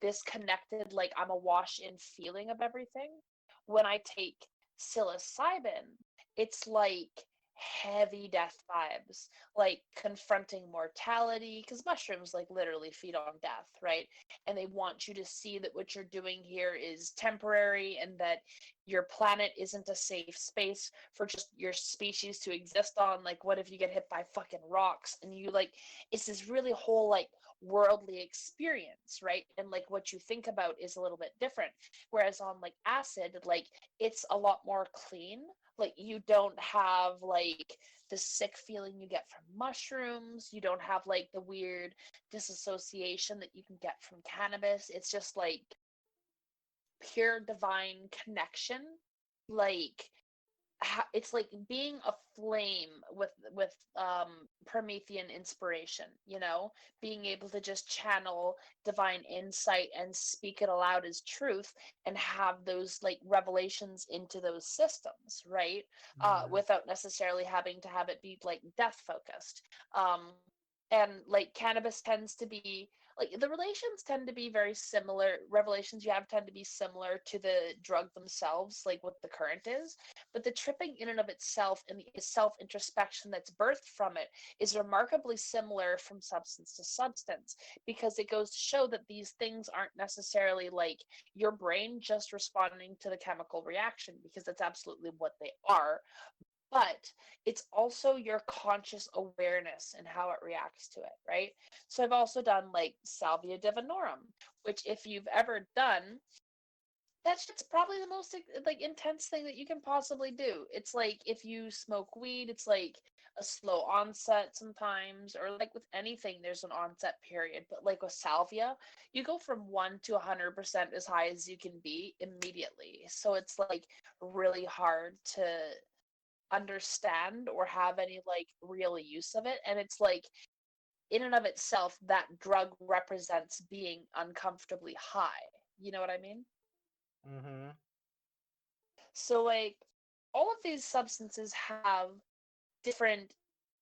this connected, like I'm awash in feeling of everything. When I take psilocybin, it's like heavy death vibes, like confronting mortality, because mushrooms like literally feed on death, right? And they want you to see that what you're doing here is temporary and that your planet isn't a safe space for just your species to exist on. Like, what if you get hit by fucking rocks and you like, it's this really whole like worldly experience, right? And like what you think about is a little bit different. Whereas on like acid, like it's a lot more clean. Like you don't have like the sick feeling you get from mushrooms. You don't have like the weird disassociation that you can get from cannabis. It's just like pure divine connection. Like it's like being a flame with Promethean inspiration, you know, being able to just channel divine insight and speak it aloud as truth and have those like revelations into those systems, right? Mhm. Without necessarily having to have it be like death focused. And like cannabis tends to be like the relations tend to be very similar. Revelations you have tend to be similar to the drug themselves, like what the current is, but the tripping in and of itself and the self introspection that's birthed from it is remarkably similar from substance to substance, because it goes to show that these things aren't necessarily like your brain just responding to the chemical reaction, because that's absolutely what they are, but it's also your conscious awareness and how it reacts to it, right? So I've also done like salvia divinorum, which if you've ever done, that shit's probably the most like intense thing that you can possibly do. It's like if you smoke weed, it's like a slow onset sometimes, or like with anything, there's an onset period. But like with salvia, you go from 1 to 100% as high as you can be immediately. So it's like really hard to understand or have any like real use of it. And it's like in and of itself, that drug represents being uncomfortably high. You know what I mean? Mhm. So, like, all of these substances have different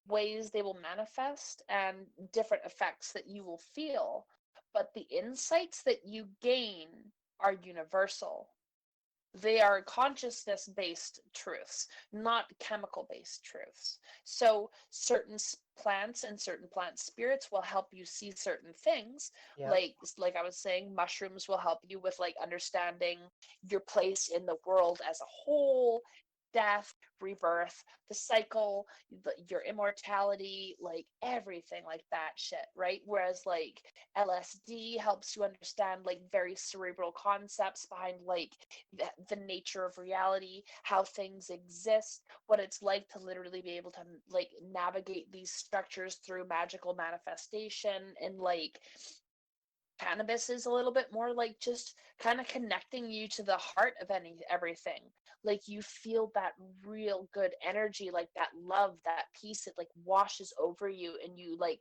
ways they will manifest and different effects that you will feel, but the insights that you gain are universal. They are consciousness based truths, not chemical based truths. So, certain plants and certain plant spirits will help you see certain things. Yep. Like I was saying, mushrooms will help you with like understanding your place in the world as a whole, death, rebirth, the cycle, your immortality, like everything like that shit, right? Whereas like LSD helps you understand like very cerebral concepts behind like the nature of reality, how things exist, what it's like to literally be able to like navigate these structures through magical manifestation. And like cannabis is a little bit more like just kind of connecting you to the heart of everything. Like you feel that real good energy, like that love, that peace, it like washes over you and you like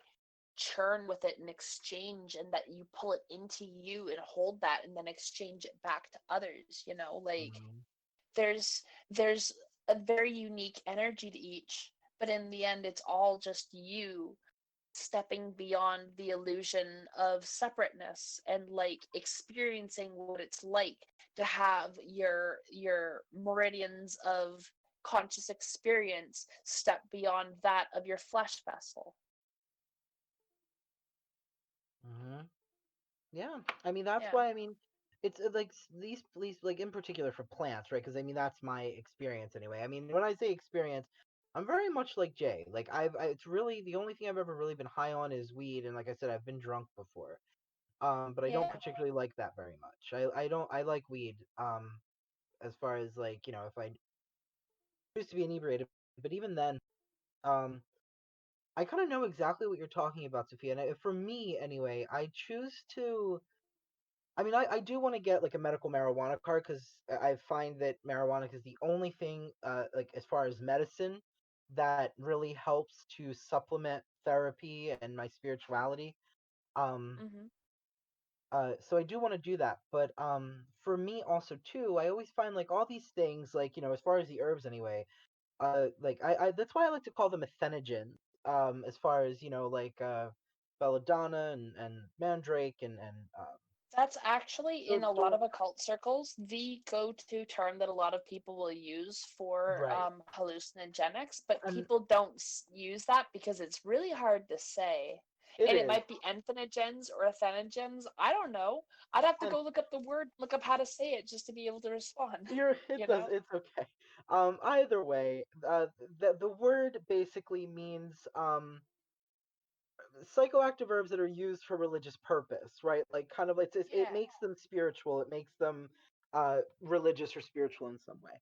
churn with it and exchange, and that you pull it into you and hold that and then exchange it back to others, you know? Like Mhm. there's a very unique energy to each, but in the end it's all just you stepping beyond the illusion of separateness and like experiencing what it's like to have your meridians of conscious experience step beyond that of your flesh vessel. Mhm. Yeah. I mean, that's Yeah. why. I mean, it's like these like in particular for plants, right? Because I mean, that's my experience anyway. I mean, when I say experience, I'm very much like Jay. Like it's really the only thing I've ever really been high on is weed, and like I said, I've been drunk before. But I don't Yeah. particularly like that very much. I don't I like weed. As far as like if I choose to be inebriated, but even then, um, I kind of know exactly what you're talking about, Sophia. And for me, anyway, I choose to. I mean, I do want to get like a medical marijuana card because I find that marijuana is the only thing, like as far as medicine, that really helps to supplement therapy and my spirituality. Um, Mm-hmm. so I do want to do that, but for me also too, I always find like all these things, like as far as the herbs anyway, like I that's why I like to call them athenogens. as far as belladonna and mandrake and That's actually in so a lot of occult circles the go-to term that a lot of people will use for right. hallucinogenics, but And people don't use that because it's really hard to say. it And it is. might be entheogens or athenogens. I don't know. I'd have to And go look up the word, look up how to say it just to be able to respond. it You does, know? it's okay. Either way, the word basically means psychoactive herbs that are used for religious purpose, right? Like kind of like it Yeah, makes them spiritual, it makes them religious or spiritual in some way.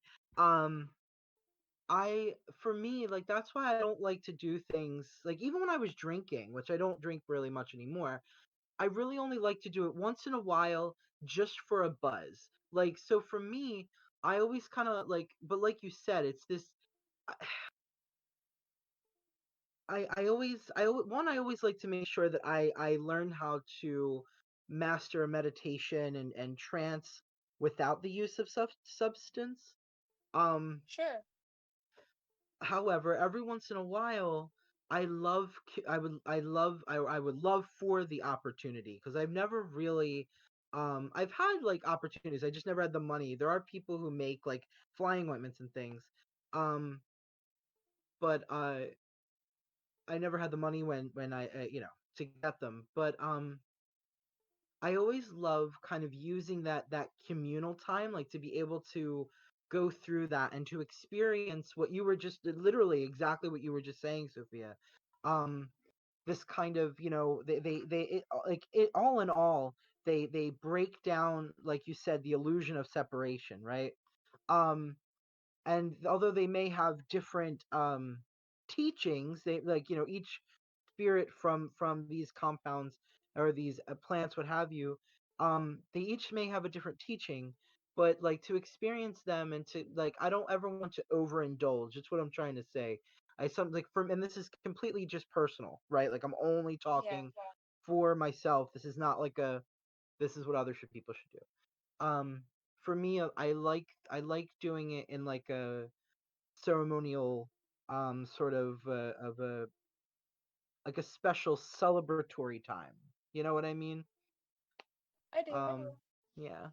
I For me, like that's why I don't like to do things like even when I was drinking, which I don't drink really much anymore. I really only like to do it once in a while just for a buzz. Like so for me, I always kind of like but like you said, it's this I always like to make sure that I learn how to master meditation and trance without the use of substance. Um sure. However, every once in a while, I would love for the opportunity because I've never really I've had like opportunities. I just never had the money. There are people who make like flying ointments and things. Um but I never had the money when I to get them. But I always love kind of using that communal time, like to be able to go through that and to experience what you were just literally exactly what you were just saying, Sophia. Um, this kind of like it all in all, they break down, like you said, the illusion of separation, right? Um, and although they may have different teachings, they like each spirit from these compounds or these plants, what have you, they each may have a different teaching, but like to experience them and to like, I don't ever want to overindulge. It's what I'm trying to say. I something like from, and this is completely just personal, right? Like I'm only Yeah. talking for myself. This is not like this is what other people should do. For me, I like doing it in like a ceremonial sort of a like a special celebratory time. You know what I mean? I do. Yeah,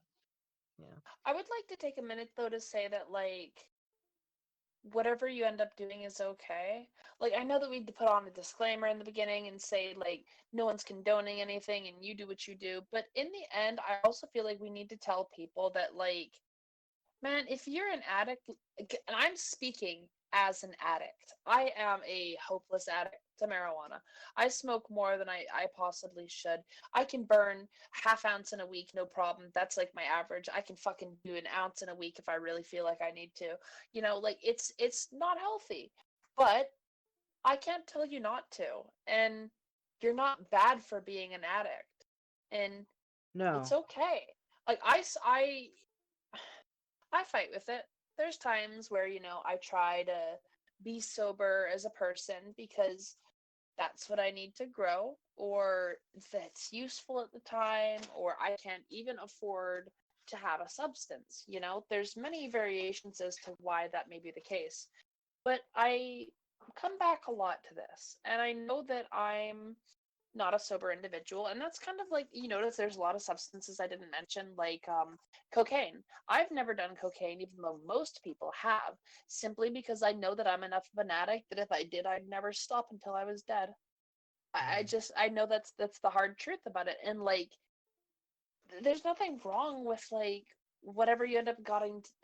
yeah. I would like to take a minute though to say that like whatever you end up doing is okay. Like I know that we put on a disclaimer in the beginning and say like no one's condoning anything and you do what you do, but in the end I also feel like we need to tell people that like man, if you're an addict, and I'm speaking as an addict, I am a hopeless addict to marijuana. I smoke more than I possibly should. I can burn half ounce in a week, no problem. That's like my average. I can fucking do an ounce in a week if I really feel like I need to. You know, like it's not healthy, but I can't tell you not to. And you're not bad for being an addict, and it's No, okay. Like I fight with it. There's times where, I try to be sober as a person because that's what I need to grow, or that's useful at the time, or I can't even afford to have a substance. There's many variations as to why that may be the case. But I come back a lot to this, and I know that I'm not a sober individual, and that's kind of like you notice there's a lot of substances I didn't mention, like cocaine. I've never done cocaine, even though most people have, simply because I know that I'm enough of an addict that if I did, I'd never stop until I was dead. mm, I know that's the hard truth about it, and like there's nothing wrong with like whatever you end up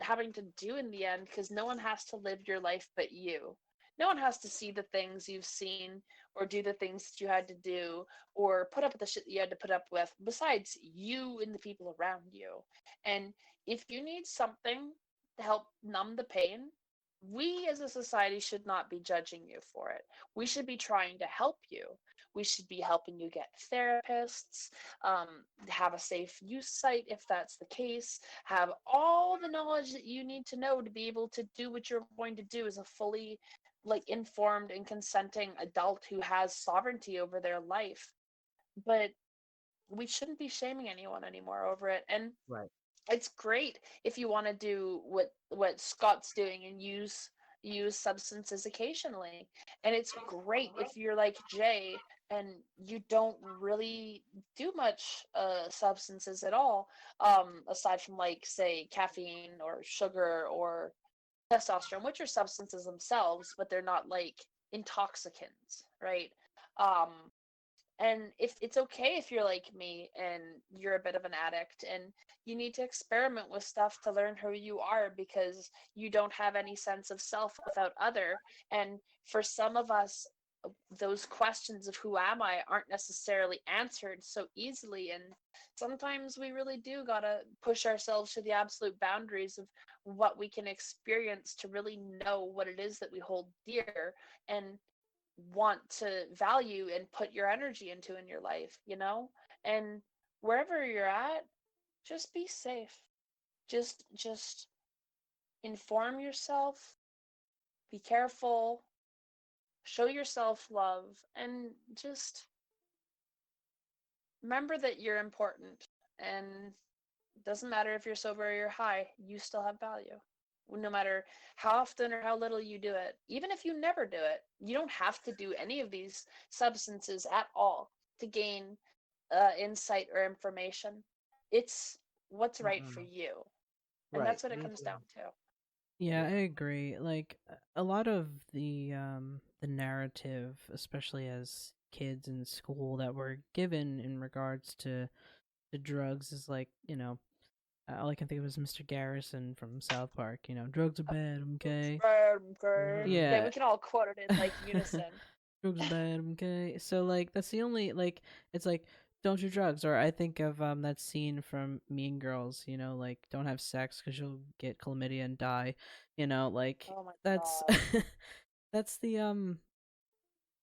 having to do in the end, because no one has to live your life but you. No one has to see the things you've seen or do the things that you had to do or put up with the shit that you had to put up with besides you and the people around you. And if you need something to help numb the pain, we as a society should not be judging you for it. We should be trying to help you. We should be helping you get therapists, have a safe use site if that's the case, have all the knowledge that you need to know to be able to do what you're going to do as a fully like informed and consenting adult who has sovereignty over their life. But we shouldn't be shaming anyone anymore over it. And right. it's great if you want to do what Scott's doing and use use substances occasionally. And it's great if you're like Jay and you don't really do much substances at all, aside from like say caffeine or sugar or testosterone, which are substances themselves, but they're not like intoxicants, right? Um, and if it's okay if you're like me and you're a bit of an addict and you need to experiment with stuff to learn who you are because you don't have any sense of self without other. And for some of us, those questions of who am I aren't necessarily answered so easily. And sometimes we really do gotta push ourselves to the absolute boundaries of what we can experience to really know what it is that we hold dear and want to value and put your energy into in your life, you know? And wherever you're at, just be safe. Just inform yourself, be careful, show yourself love, and just remember that you're important. And it doesn't matter if you're sober or you're high, you still have value. No matter how often or how little you do it, even if you never do it, you don't have to do any of these substances at all to gain insight or information. It's what's right for Mm-mm. you. And Right. that's what it Me comes too. down to. Yeah, I Yeah. agree. Like a lot of the narrative, especially as kids in school that were given in regards to drugs is like, all I can think of is Mr. Garrison from South Park, drugs are bad, okay? Mm-hmm. Yeah, Yeah. we can all quote it in like unison. Drugs are bad, okay? So like that's the only like it's like don't do drugs, or I think of that scene from Mean Girls, like don't have sex cuz you'll get chlamydia and die, like Oh my that's god. that's the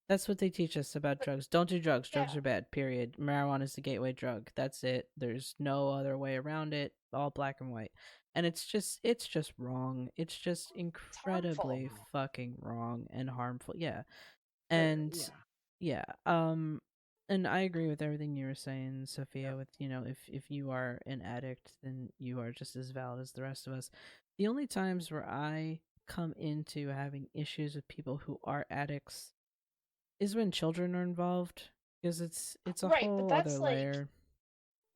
that's what they teach us about But drugs. Don't do drugs. Drugs yeah, are bad. Period. Marijuana is the gateway drug. That's it. There's no other way around it. All black and white. And it's just wrong. It's just it's harmful. incredibly fucking wrong and harmful. Yeah. And Yeah. yeah, and I agree with everything you were saying, Sophia, with if you are an addict, then you are just as valid as the rest of us. The only times where I come into having issues with people who are addicts is when children are involved, because it's a Right, but whole other that's like, layer.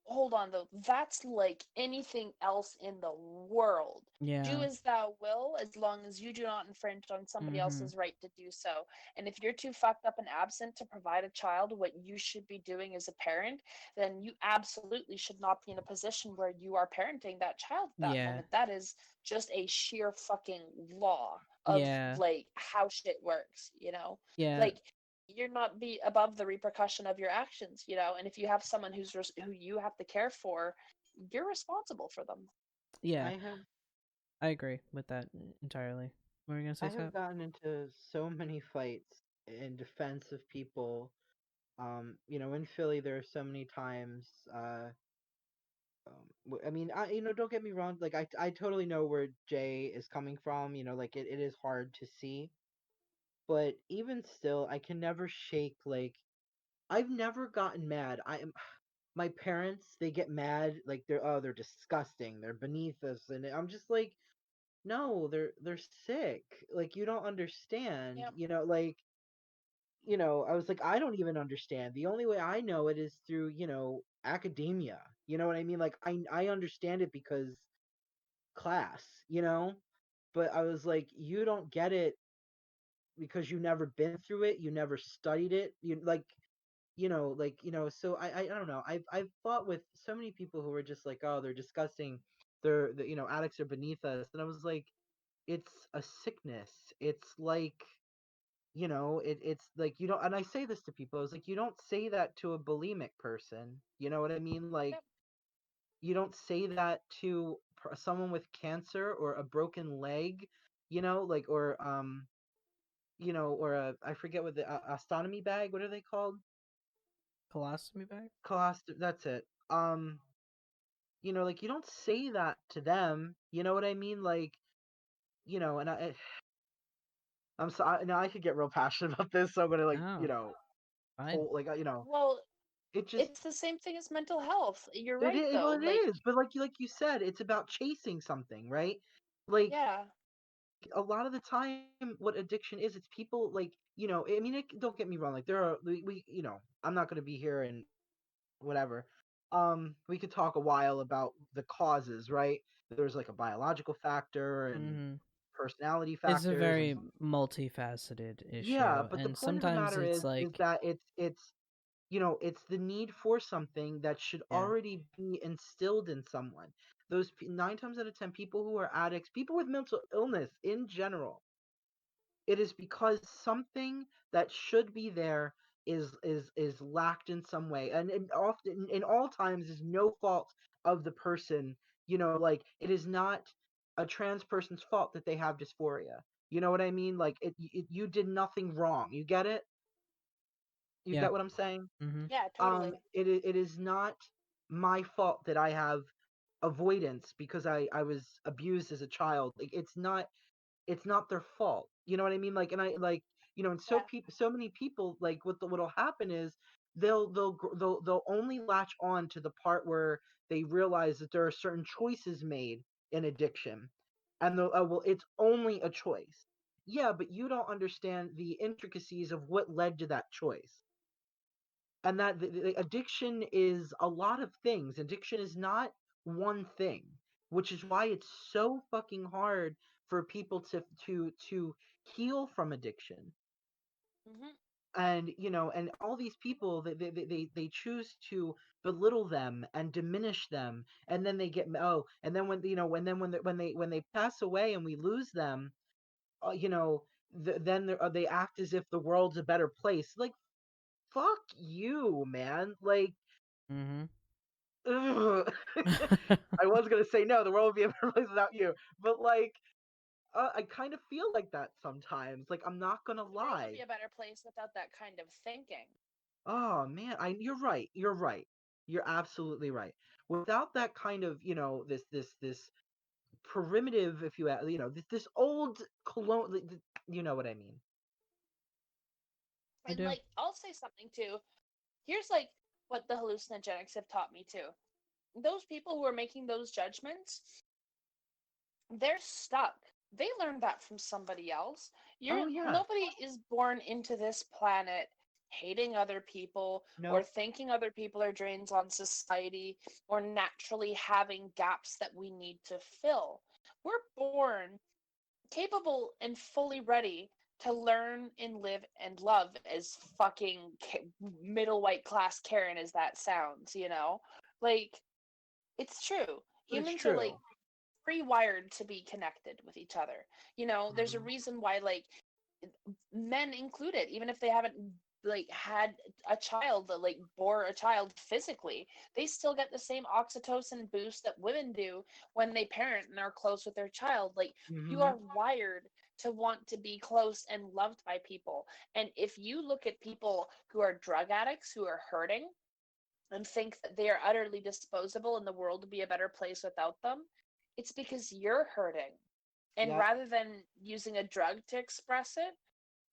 hold on though, that's like anything else in the world. Do Yeah. as thou will, as long as you do not infringe on somebody Mhm. else's right to do so. And if you're too fucked up and absent to provide a child what you should be doing as a parent, then you absolutely should not be in a position where you are parenting that child at that Yeah. moment. That is just a sheer fucking law of Yeah. like how shit works, you know? Yeah. Like you're not be above the repercussion of your actions, you know. And if you have someone who you have to care for, you're responsible for them. Yeah. I have I agree with that entirely. What were you gonna I say, have Scott? gotten into so many fights in defense of people. In Philly, there are so many times. I mean, don't get me wrong. Like, I totally know where Jay is coming from. Like it is hard to see, but even still, I can never shake. Like, I've never gotten mad. I am. My parents, they get mad. Like they're disgusting. They're beneath us, and I'm just like, no, they're sick. Like you don't understand. Yep. Like I was like, I don't even understand. The only way I know it is through, academia. You know what I mean? Like I understand it because class, But I was like, you don't get it because you never been through it, you never studied it. So I don't know. I've fought with so many people who were just like, oh, they're disgusting. Addicts are beneath us. And I was like, it's a sickness. It's like it's like you don't, and I say this to people, I was like, you don't say that to a bulimic person, you know what I mean? Like, Yep. you don't say that to someone with cancer or a broken leg, like, or I forget what the ostomy bag, what are they called? Colostomy bag? That's it. Like, you don't say that to them, you know what I mean? Like, and I'm sorry, now I could get real passionate about this, so I'm gonna, like, Oh, fine. hold, like, Well, it just it's the same thing as mental health. You're It right is, well, though. it Like, is, but like you said, it's about chasing something, right? Like yeah. a lot of the time what addiction is, it's people like, I mean, don't get me wrong, like there are I'm not going to be here and whatever. We could talk a while about the causes, right? There's like a biological factor and Mm-hmm. personality It's a factors, and very multifaceted yeah, issue, but the and point of the sometimes matter it's is like, that it's the need for something that should yeah, already be instilled in someone. Nine times out of 10 people who are addicts, people with mental illness in general, it is because something that should be there is lacked in some way, and often in all times is no fault of the person. Like it is not a trans person's fault that they have dysphoria. You know what I mean? Like you did nothing wrong. You get it? You yeah, get what I'm saying? mm-hmm, Yeah, totally. It is not my fault that I have avoidance because I was abused as a child. Like it's not their fault. You know what I mean? Like, and I like, and Yeah. so many people, like what'll happen is they'll only latch on to the part where they realize that there are certain choices made in addiction, and they'll, oh well, it's only a choice. Yeah, but you don't understand the intricacies of what led to that choice, and that the addiction is a lot of things. Addiction is not one thing, which is why it's so fucking hard for people to heal from addiction. Hmm. And and all these people, they choose to belittle them and diminish them, and then they get, oh, and then when they pass away and we lose them, then they act as if the world's a better place. Like, fuck you, man. Like, mm-hmm. ugh. I was gonna say no, the world would be a better place without you, but like, I kind of feel like that sometimes. Like, I'm not gonna The world would lie. be a better place without that kind of thinking. Oh man, you're right. You're right. You're absolutely right. Without that kind of, this primitive, if this old colon, you know what I mean. I And do. like, I'll say something too. Here's like what the hallucinogenics have taught me too. Those people who are making those judgments, they're stuck. They learned that from somebody else. Oh yeah. Nobody is born into this planet hating other people or Nope. thinking other people are drains on society or naturally having gaps that we need to fill. We're born capable and fully ready to learn and live and love, as fucking middle white class Karen as that sounds, you know? Like, it's true. But it's Humans are like true. pre-wired to be connected with each other. You know, there's a Hmm. reason why, like, men included, even if they haven't like had a child that like bore a child physically, they still get the same oxytocin boost that women do when they parent and are close with their child. Like, you Hmm. are wired to want to be close and loved by people. And if you look at people who are drug addicts who are hurting and think that they are utterly disposable and the world would be a better place without them, it's because you're hurting. And Yep. rather than using a drug to express it,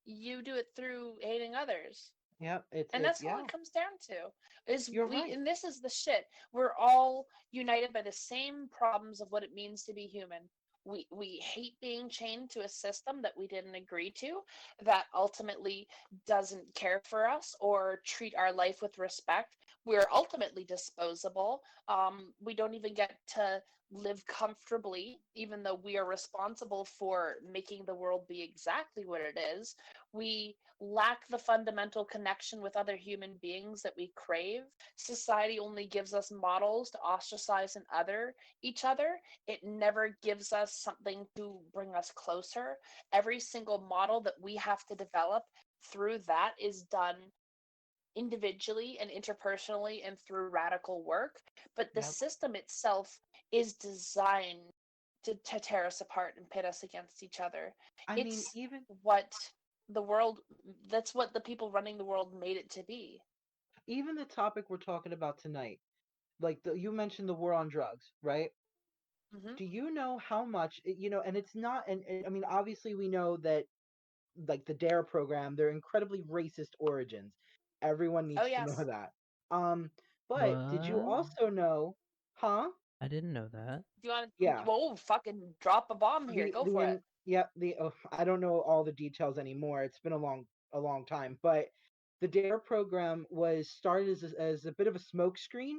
you do it through hating others. Yep. And that's all Yeah. it comes down to. Is You're we right. and this is the shit. We're all united by the same problems of what it means to be human. We hate being chained to a system that we didn't agree to, that ultimately doesn't care for us or treat our life with respect. We're ultimately disposable. We don't even get to live comfortably, even though we are responsible for making the world be exactly what it is. We lack the fundamental connection with other human beings that we crave. Society only gives us models to ostracize and other each other. It never gives us something to bring us closer. Every single model that we have to develop through that is done individually and interpersonally and through radical work. But the Yep. system itself is designed to tear us apart and pit us against each other. I mean, It's even what the world, that's what the people running the world made it to be. even the topic we're talking about tonight, like you mentioned the war on drugs, right? Hmm. Do you know how much and it's not, and I mean, obviously we know that, like the dare program, they're incredibly racist origins. Everyone Oh, needs to know yes. that. um but did you What? also know, huh? I didn't know that. Do you want to? Yeah. Whoa, fucking drop a bomb here. Go for it. I don't know all the details anymore. It's been a long time, but the DARE program was started as a bit of a smokescreen,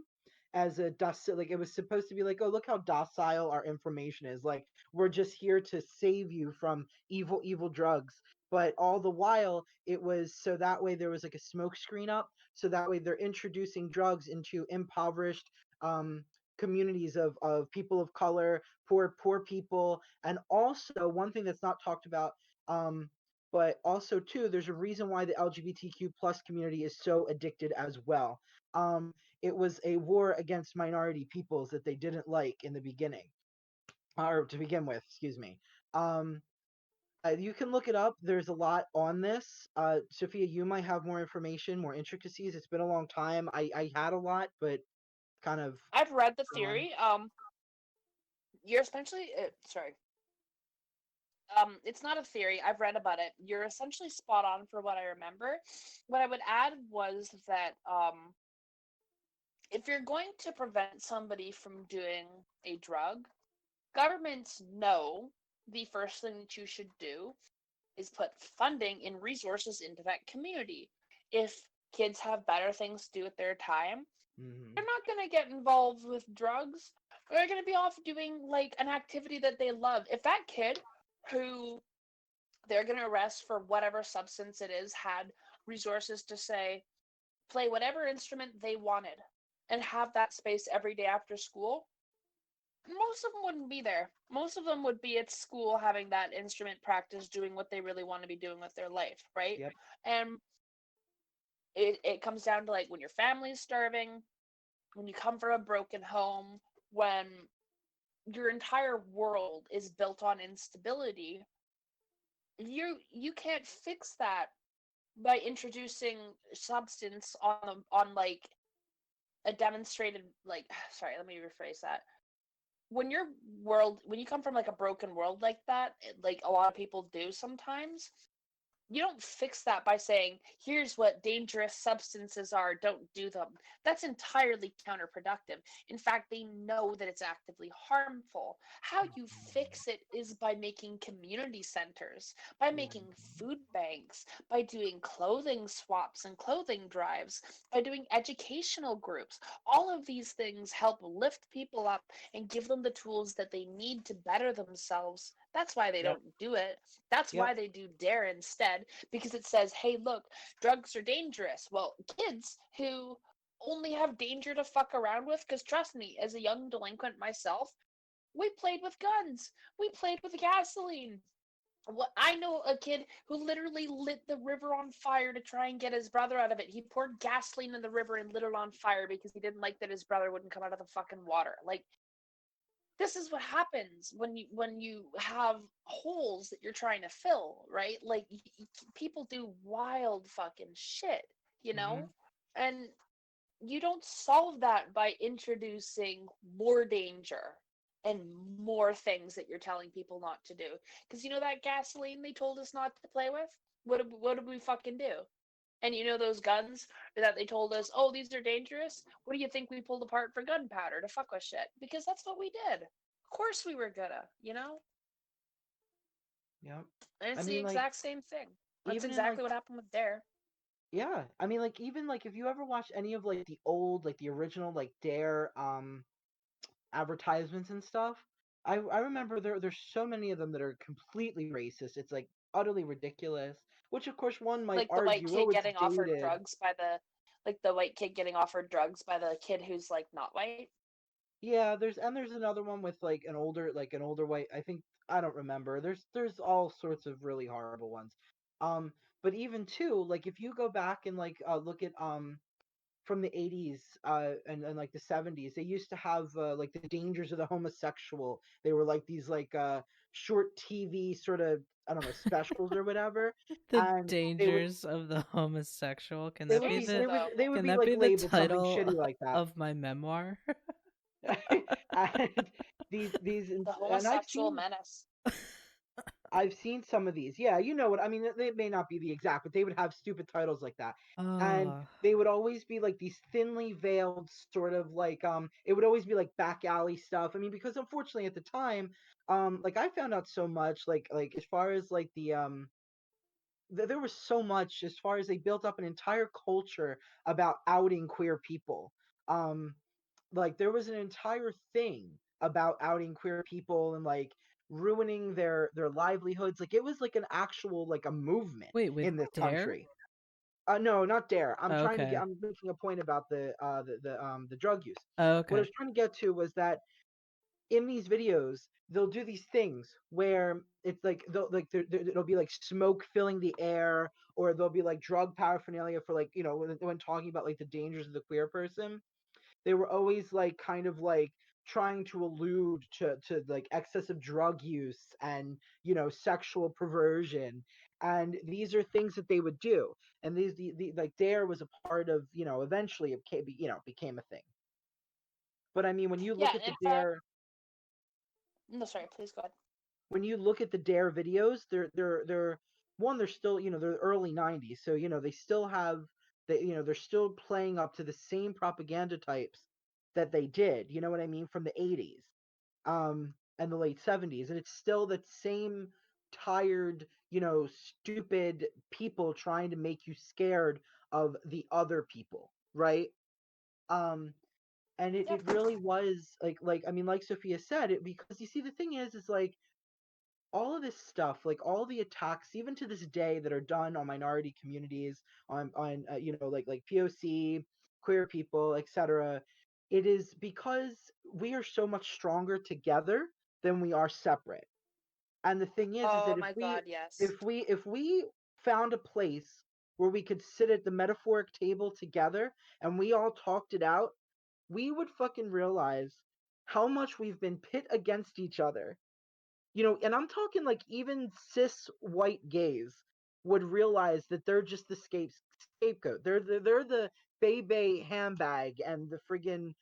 as a like it was supposed to be like, oh, look how docile our information is. Like, we're just here to save you from evil drugs. But all the while, it was so that way there was like a smokescreen up, so that way they're introducing drugs into impoverished um communities of people of color, poor people. And also one thing that's not talked about, but also too, there's a reason why the LGBTQ plus community is so addicted as well. It was a war against minority peoples that they didn't like in the beginning, or to begin with, excuse me. um you can look it up. There's a lot on this. Sophia, you might have more information, more intricacies. It's been a long time. I had a lot, but kind of I've read the gone. theory. You're essentially sorry. It's not a theory. I've read about it. You're essentially spot on for what I remember. What I would add was that if you're going to prevent somebody from doing a drug, governments know the first thing that you should do is put funding and resources into that community. If kids have better things to do with their time, they're not going to get involved with drugs. They're going to be off doing like an activity that they love. If that kid who they're going to arrest for whatever substance it is had resources to say, play whatever instrument they wanted and have that space every day after school, most of them wouldn't be there. Most of them would be at school having that instrument practice, doing what they really want to be doing with their life, right? Yep. And it comes down to like when your family's starving, when you come from a broken home, when your entire world is built on instability, you can't fix that by introducing substance on like a demonstrated like sorry, let me rephrase that. When you come from like a broken world like that, like a lot of people do sometimes, you don't fix that by saying, here's what dangerous substances are, don't do them. That's entirely counterproductive. In fact, they know that it's actively harmful. How you fix it is by making community centers, by making food banks, by doing clothing swaps and clothing drives, by doing educational groups. All of these things help lift people up and give them the tools that they need to better themselves. That's why they Yep. don't do it. That's Yep. why they do DARE instead, because it says, hey, look, drugs are dangerous. Well, kids who only have danger to fuck around with, because trust me, as a young delinquent myself, we played with guns. We played with gasoline. I know a kid who literally lit the river on fire to try and get his brother out of it. He poured gasoline in the river and lit it on fire because he didn't like that his brother wouldn't come out of the fucking water. Like, this is what happens when you have holes that you're trying to fill, right? Like people do wild fucking shit, you know? And you don't solve that by introducing more danger and more things that you're telling people not to do. Because you know that gasoline they told us not to play with? What did we fucking do? And you know those guns that they told us, oh, these are dangerous? What do you think we pulled apart for gunpowder to fuck with shit? Because that's what we did. Of course we were gonna, you know? Yep. And it's I the mean, like, exact same thing. That's even in like, exactly what happened with Dare. yeah, I mean, like, even like if you ever watch any of like the old, like the original, like Dare advertisements and stuff, I remember there's so many of them that are completely racist. It's like utterly ridiculous. Which of course one might Like the white argue, kid oh, it's getting offered dated. drugs by the white kid getting offered drugs by the kid who's like not white. Yeah, there's another one with like an older white. I think I don't remember. There's all sorts of really horrible ones. Um, but even too, like if you go back and like look at from the 80s and like the 70s, they used to have like the dangers of the homosexual. They were like these like short TV sort of, I don't know, specials or whatever. The And they would dangers of the homosexual. Can they that would be Seriously the though, they would can be that like be the labeled something title shitty like that. of my memoir? And these the and I've homosexual seen menace. I've seen some of these. Yeah, you know what I mean. They may not be the exact, but they would have stupid titles like that, and Uh, they would always be like these thinly veiled sort of like It would always be like back alley stuff. I mean, because unfortunately at the time, like I found out so much like as far as like there was so much as far as they built up an entire culture about outing queer people. Um, like there was an entire thing about outing queer people and like ruining their livelihoods. Like it was like an actual like a movement wait, with in this Dare? country. No, not Dare. Okay. I'm making a point about the drug use. What I Okay. was trying to get to was that in these videos they'll do these things where it's like there'll be like smoke filling the air, or there'll be like drug paraphernalia for like when talking about like the dangers of the queer person. They were always like kind of like trying to allude to like excessive drug use and sexual perversion, and these are things that they would do, and the like Dare was a part of eventually it became a thing. But I mean, when you Yeah, look at and the in fact, Dare no, sorry, please go ahead. when you look at the Dare videos, they're one, they're still they're early '90s, so they still have they're still playing up to the same propaganda types that they did. You know what I mean, from the '80s, and the late '70s, and it's still that same tired, stupid people trying to make you scared of the other people, right? Um, and it, Yep. it really was like I mean, like Sophia said, it because you see the thing is like all of this stuff, like all the attacks, even to this day, that are done on minority communities, on like POC, queer people, etc. It is because we are so much stronger together than we are separate. And the thing is Oh that if my we God, yes. if we if we found a place where we could sit at the metaphoric table together and we all talked it out, we would fucking realize how much we've been pit against each other. And I'm talking like even cis white gays would realize that they're just the scapegoat. They're the Bebe handbag and the friggin'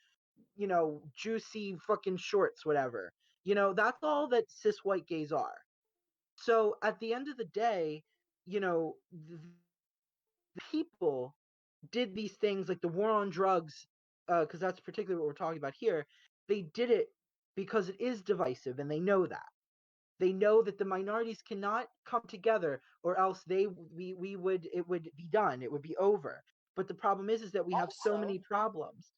juicy fucking shorts, whatever. That's all that cis white gays are. So at the end of the day, the people did these things like the war on drugs, because that's particularly what we're talking about here. They did it because it is divisive, and they know that. They know that the minorities cannot come together, or else we would it would be done. It would be over. But the problem is that we have so Also, many problems.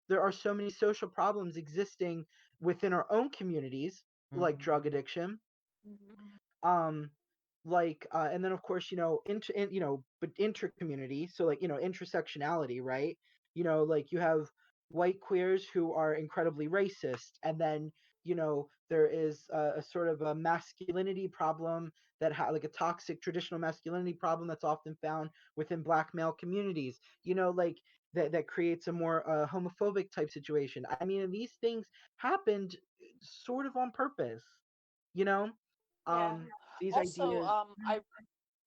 There are so many social problems existing within our own communities, like drug addiction, mhm. um and then of course but inter community, so like intersectionality, right? Like you have white queers who are incredibly racist, and then there is a sort of a masculinity problem like a toxic traditional masculinity problem that's often found within black male communities, like that creates a more homophobic type situation. I mean, and these things happened sort of on purpose, you know Yeah. um these Also, ideas. I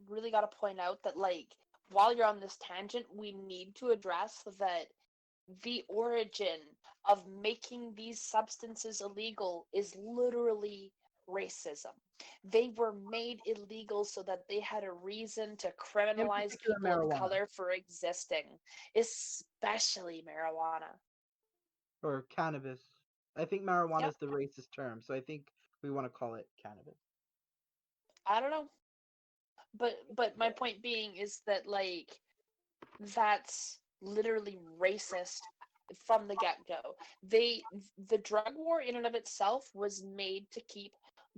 really got to point out that, like, while you're on this tangent, we need to address that the origin of making these substances illegal is literally racism. They were made illegal so that they had a reason to In criminalize particular, people of marijuana color for existing, especially marijuana. or cannabis. I think marijuana Yep. is the racist term, so I think we want to call it cannabis. I don't know. But my point being is that, like, that's literally racist from the get-go. The drug war in and of itself was made to keep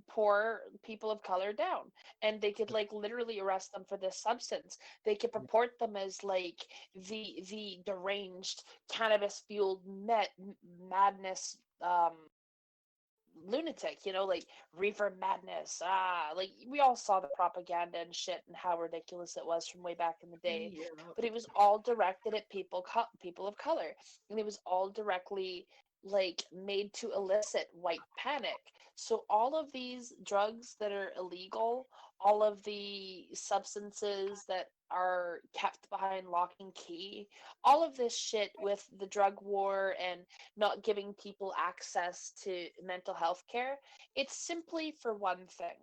poor people of color down, and they could, like, literally arrest them for this substance. They could purport them as, like, the deranged cannabis fueled madness lunatic, like reefer madness. Like, we all saw the propaganda and shit and how ridiculous it was from way back in the day. Yeah. But it was all directed at people of color, and it was all directly, like, made to elicit white panic. So all of these drugs that are illegal, all of the substances that are kept behind lock and key, all of this shit with the drug war and not giving people access to mental health care, it's simply for one thing: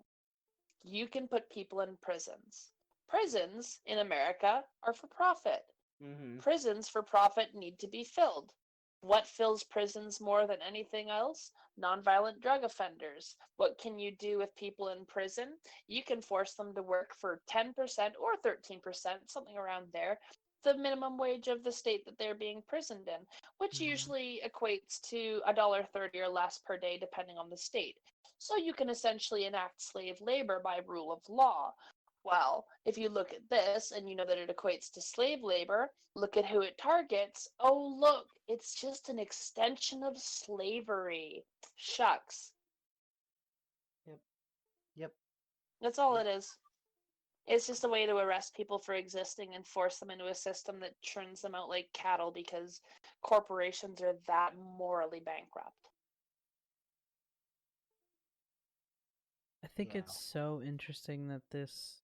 you can put people in prisons. Prisons in America are for profit. Mm-hmm. Prisons for profit need to be filled. What fills prisons more than anything else? Nonviolent drug offenders. What can you do with people in prison? You can force them to work for 10% or 13%, something around there, the minimum wage of the state that they're being prisoned in, which Mm-hmm. usually equates to $1.30 or less per day, depending on the state. So you can essentially enact slave labor by rule of law. Well, if you look at this and you know that it equates to slave labor, look at who it targets. Oh, look, it's just an extension of slavery. Shucks. Yep. Yep. That's all Yep. it is. It's just a way to arrest people for existing and force them into a system that churns them out like cattle because corporations are that morally bankrupt. I think Yeah. it's so interesting that this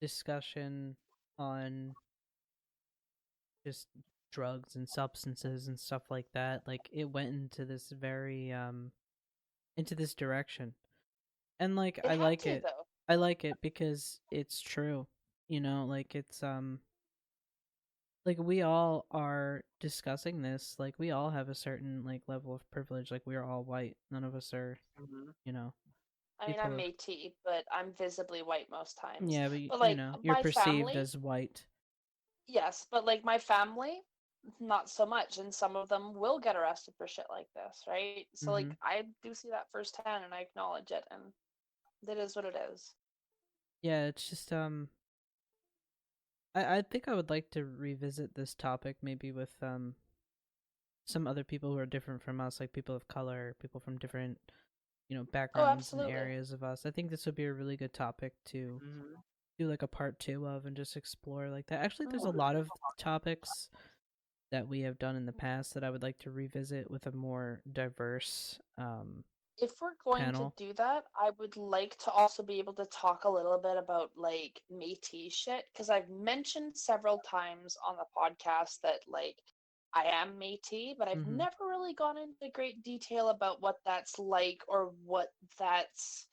discussion on just drugs and substances and stuff like that, like it went into this very into this direction. And like It had to, though. I like it because it's true. You know, like it's like we all are discussing this, like we all have a certain like level of privilege, like we are all white. None of us are, Mm-hmm. you know, I mean, people I'm of Métis, but I'm visibly white most times. yeah, but But you like know, you're my perceived family, as white. yes, but like my family, not so much. And some of them will get arrested for shit like this, right? So like Mhm. I do see that firsthand and I acknowledge it and it is what it is. Yeah, it's just I think I would like to revisit this topic maybe with some other people who are different from us, like people of color, people from different, you know, Oh, backgrounds and absolutely. areas of us. I think this would be a really good topic to Mm-hmm. do like a part 2 of and just explore like that. Actually, there's a Mhm. lot of topics that we have done in the past that I would like to revisit with a more diverse If we're going to panel. do that, I would like to also be able to talk a little bit about like Métis shit because I've mentioned several times on the podcast that like I am Métis, but I've Mhm. never really gone into great detail about what that's like or what that's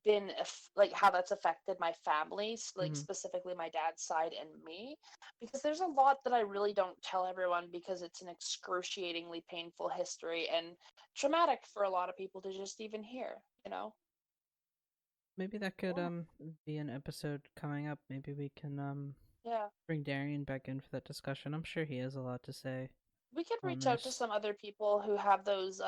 been like how that's affected my family, like Mhm. specifically my dad's side and me, because there's a lot that I really don't tell everyone because it's an excruciatingly painful history and traumatic for a lot of people to just even hear, you know? Maybe that could Yeah. be an episode coming up. Maybe we can Yeah. bring Darian back in for that discussion. I'm sure he has a lot to say We could on reach out to this. some other people who have those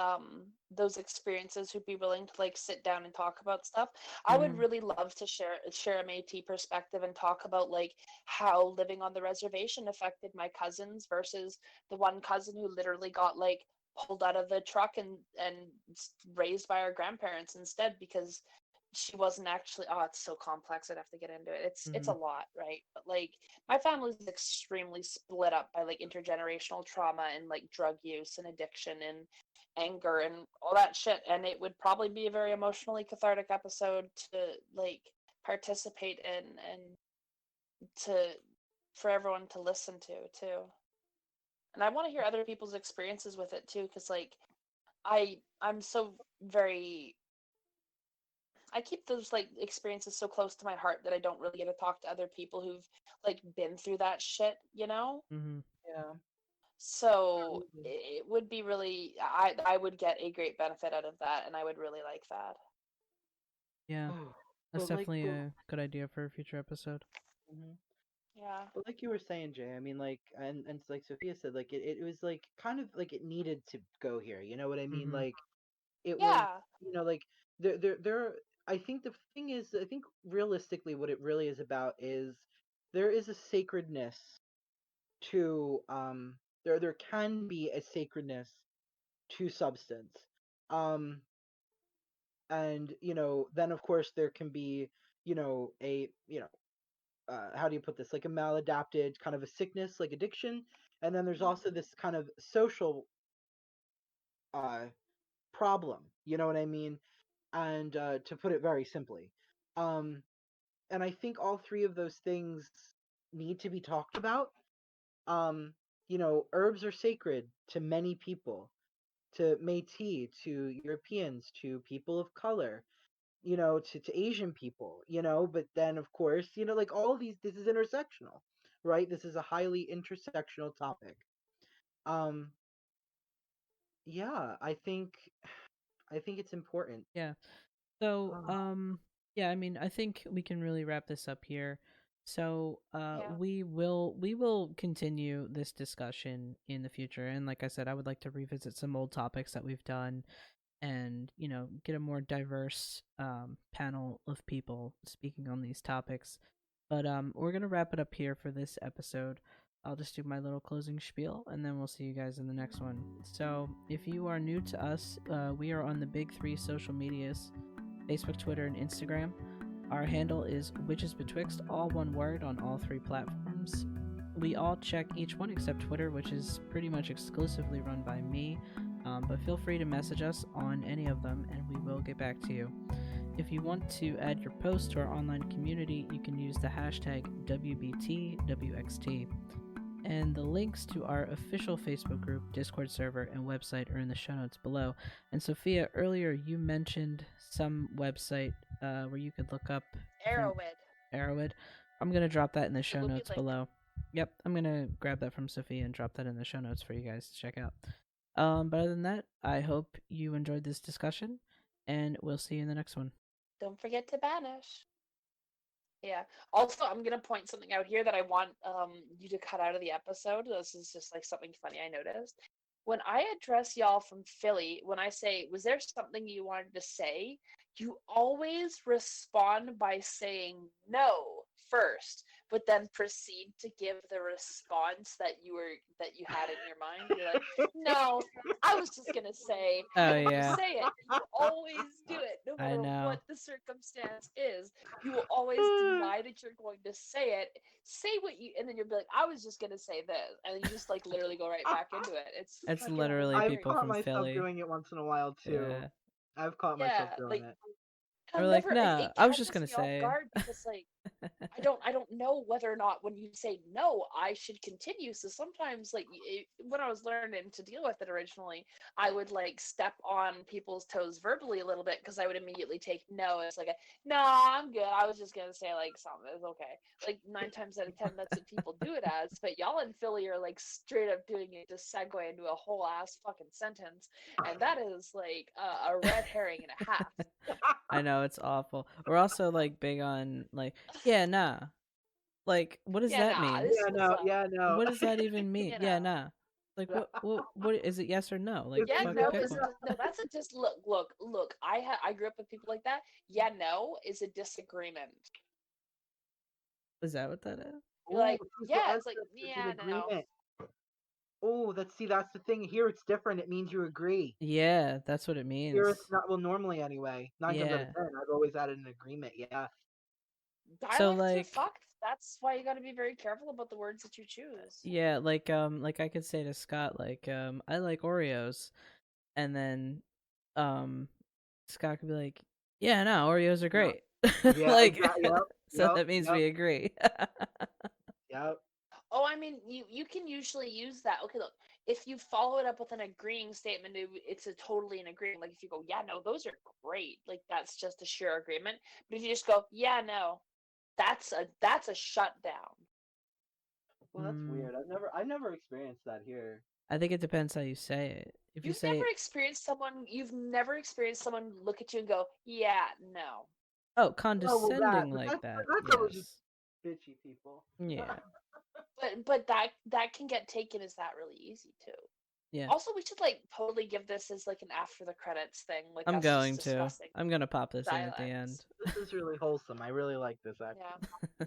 experiences who'd be willing to like sit down and talk about stuff. I would Mhm. really love to share a Métis perspective and talk about like how living on the reservation affected my cousins versus the one cousin who literally got like pulled out of the truck and raised by our grandparents instead because she wasn't actually, oh, it's so complex, I'd have to get into it. It's a Mhm. lot, right? But like my family's extremely split up by like intergenerational trauma and like drug use and addiction and anger and all that shit, and it would probably be a very emotionally cathartic episode to like participate in and to for everyone to listen to too. And I want to hear other people's experiences with it too cuz like I'm so very, I keep those like experiences so close to my heart that I don't really get to talk to other people who've like been through that shit, you know? Mhm. Yeah. So Absolutely. it would be really, I would get a great benefit out of that and I would really like that. Yeah. Oh, That's but like, definitely but, a good idea for a future episode. mhm. Yeah. But like you were saying, Jay, I mean, like, and like Sophia said, like, it was like kind of like it needed to go here. You know what I mean? Mhm. Like, it was, Yeah. like there. I think the thing is, I think realistically, what it really is about is there is a sacredness to there can be a sacredness to substance. Um, and then of course there can be a how do you put this, like a maladapted kind of a sickness like addiction, and then there's also this kind of social uh problem, you know what I mean, and to put it very simply, um and I think all three of those things need to be talked about. um Herbs are sacred to many people, to Métis, to Europeans, to people of color. to Asian people, but then of course, like all these, this is intersectional, right? This is a highly intersectional topic. Um, yeah, I think it's important. Yeah. So, Oh, yeah, I mean, I think we can really wrap this up here. So, Yeah. we will continue this discussion in the future, and like I said, I would like to revisit some old topics that we've done, and get a more diverse panel of people speaking on these topics. But we're gonna wrap it up here for this episode. I'll just do my little closing spiel, and then we'll see you guys in the next one. So, if you are new to us, we are on the big three social medias: Facebook, Twitter, and Instagram. Our handle is Witches Betwixt, all one word on all three platforms. We all check each one except Twitter, which is pretty much exclusively run by me. But feel free to message us on any of them, and we will get back to you. If you want to add your post to our online community, you can use the hashtag WBTWXT. And the links to our official Facebook group, Discord server, and website are in the show notes below. And Sophia, earlier you mentioned some website where you could look up Arrowhead. Arrowhead. I'm going to drop that in the show will be notes linked. below. Yep, I'm going to grab that from Sophia and drop that in the show notes for you guys to check out. But other than that, I hope you enjoyed this discussion, and we'll see you in the next one. Don't forget to banish. Yeah. Also, I'm gonna point something out here that I want you to cut out of the episode. This is just like something funny I noticed. When I address y'all from Philly, when I say, "Was there something you wanted to say?" you always respond by saying no first, but then proceed to give the response that you had in your mind. You're like, "No, I was just gonna say," Oh, and when yeah. you say it, you always do it, no I matter know. what the circumstance is. You will always deny that you're going to say it. Say what you, and then you'll be like, "I was just gonna say this," and then you just like literally go right back into it. It's It's fucking literally I've people hilarious. caught from myself Philly. doing it once in a while too. Yeah. I've caught myself Yeah, doing like it. Or I'll like, never. nah, It I was just catches going to me off say. guard because like I don't know whether or not when you say no, I should continue. So sometimes, like when I was learning to deal with it originally, I would like step on people's toes verbally a little bit because I would immediately take no. It's like, no, I'm good. I was just gonna say like something. It's okay. Like 9 times out of 10, that's what people do it as. But y'all in Philly are like straight up doing it to segue into a whole ass fucking sentence, and that is like a red herring and a half. I know, it's awful. We're also like big on like, yeah, nah. Like, what does Yeah, that nah, mean? this Yeah, was no, yeah, no. What does that even mean? you Yeah, know. nah. Like, what is it? Yes or no? Like, It's Yeah, fucking no pick is one. no. That's a just look. I grew up with people like that. Yeah, no is a disagreement. Is that what that is? You're Oh, like, so yeah, it's like, it's an yeah, no. agreement. Oh, that's the thing. Here it's different. It means you agree. Yeah, that's what it Here it's means. not, well, normally anyway. 9 times out of Yeah. 10, I've always added an agreement. Yeah. So Dialects are like, fucked. That's why you got to be very careful about the words that you choose. yeah, like I could say to Scott, like, I like Oreos, and then, um, Scott could be like, yeah, no, Oreos are Yeah. great. Yeah, Like, exactly. Yep. so Yep. that means Yep. we agree. Yep. Oh, I mean, you can usually use that. Okay, look, if you follow it up with an agreeing statement, it's a totally an agreement. Like if you go, yeah, no, those are great. Like that's just a sure agreement. But if you just go, yeah, no, that's a shutdown. Well, that's Mm, weird. I've never experienced that here. I think it depends how you say it. If you You've never say, experienced someone look at you and go, "Yeah, no." oh, Oh well, that. condescending But like that, that's always just yes. bitchy people. Yeah. But that can get taken as that really easy too. Yeah. Also, we should like totally give this as like an after the credits thing, like I'm us just going to. discussing I'm gonna pop this in at the dialects. end. This is really wholesome. I really like this actually. Yeah.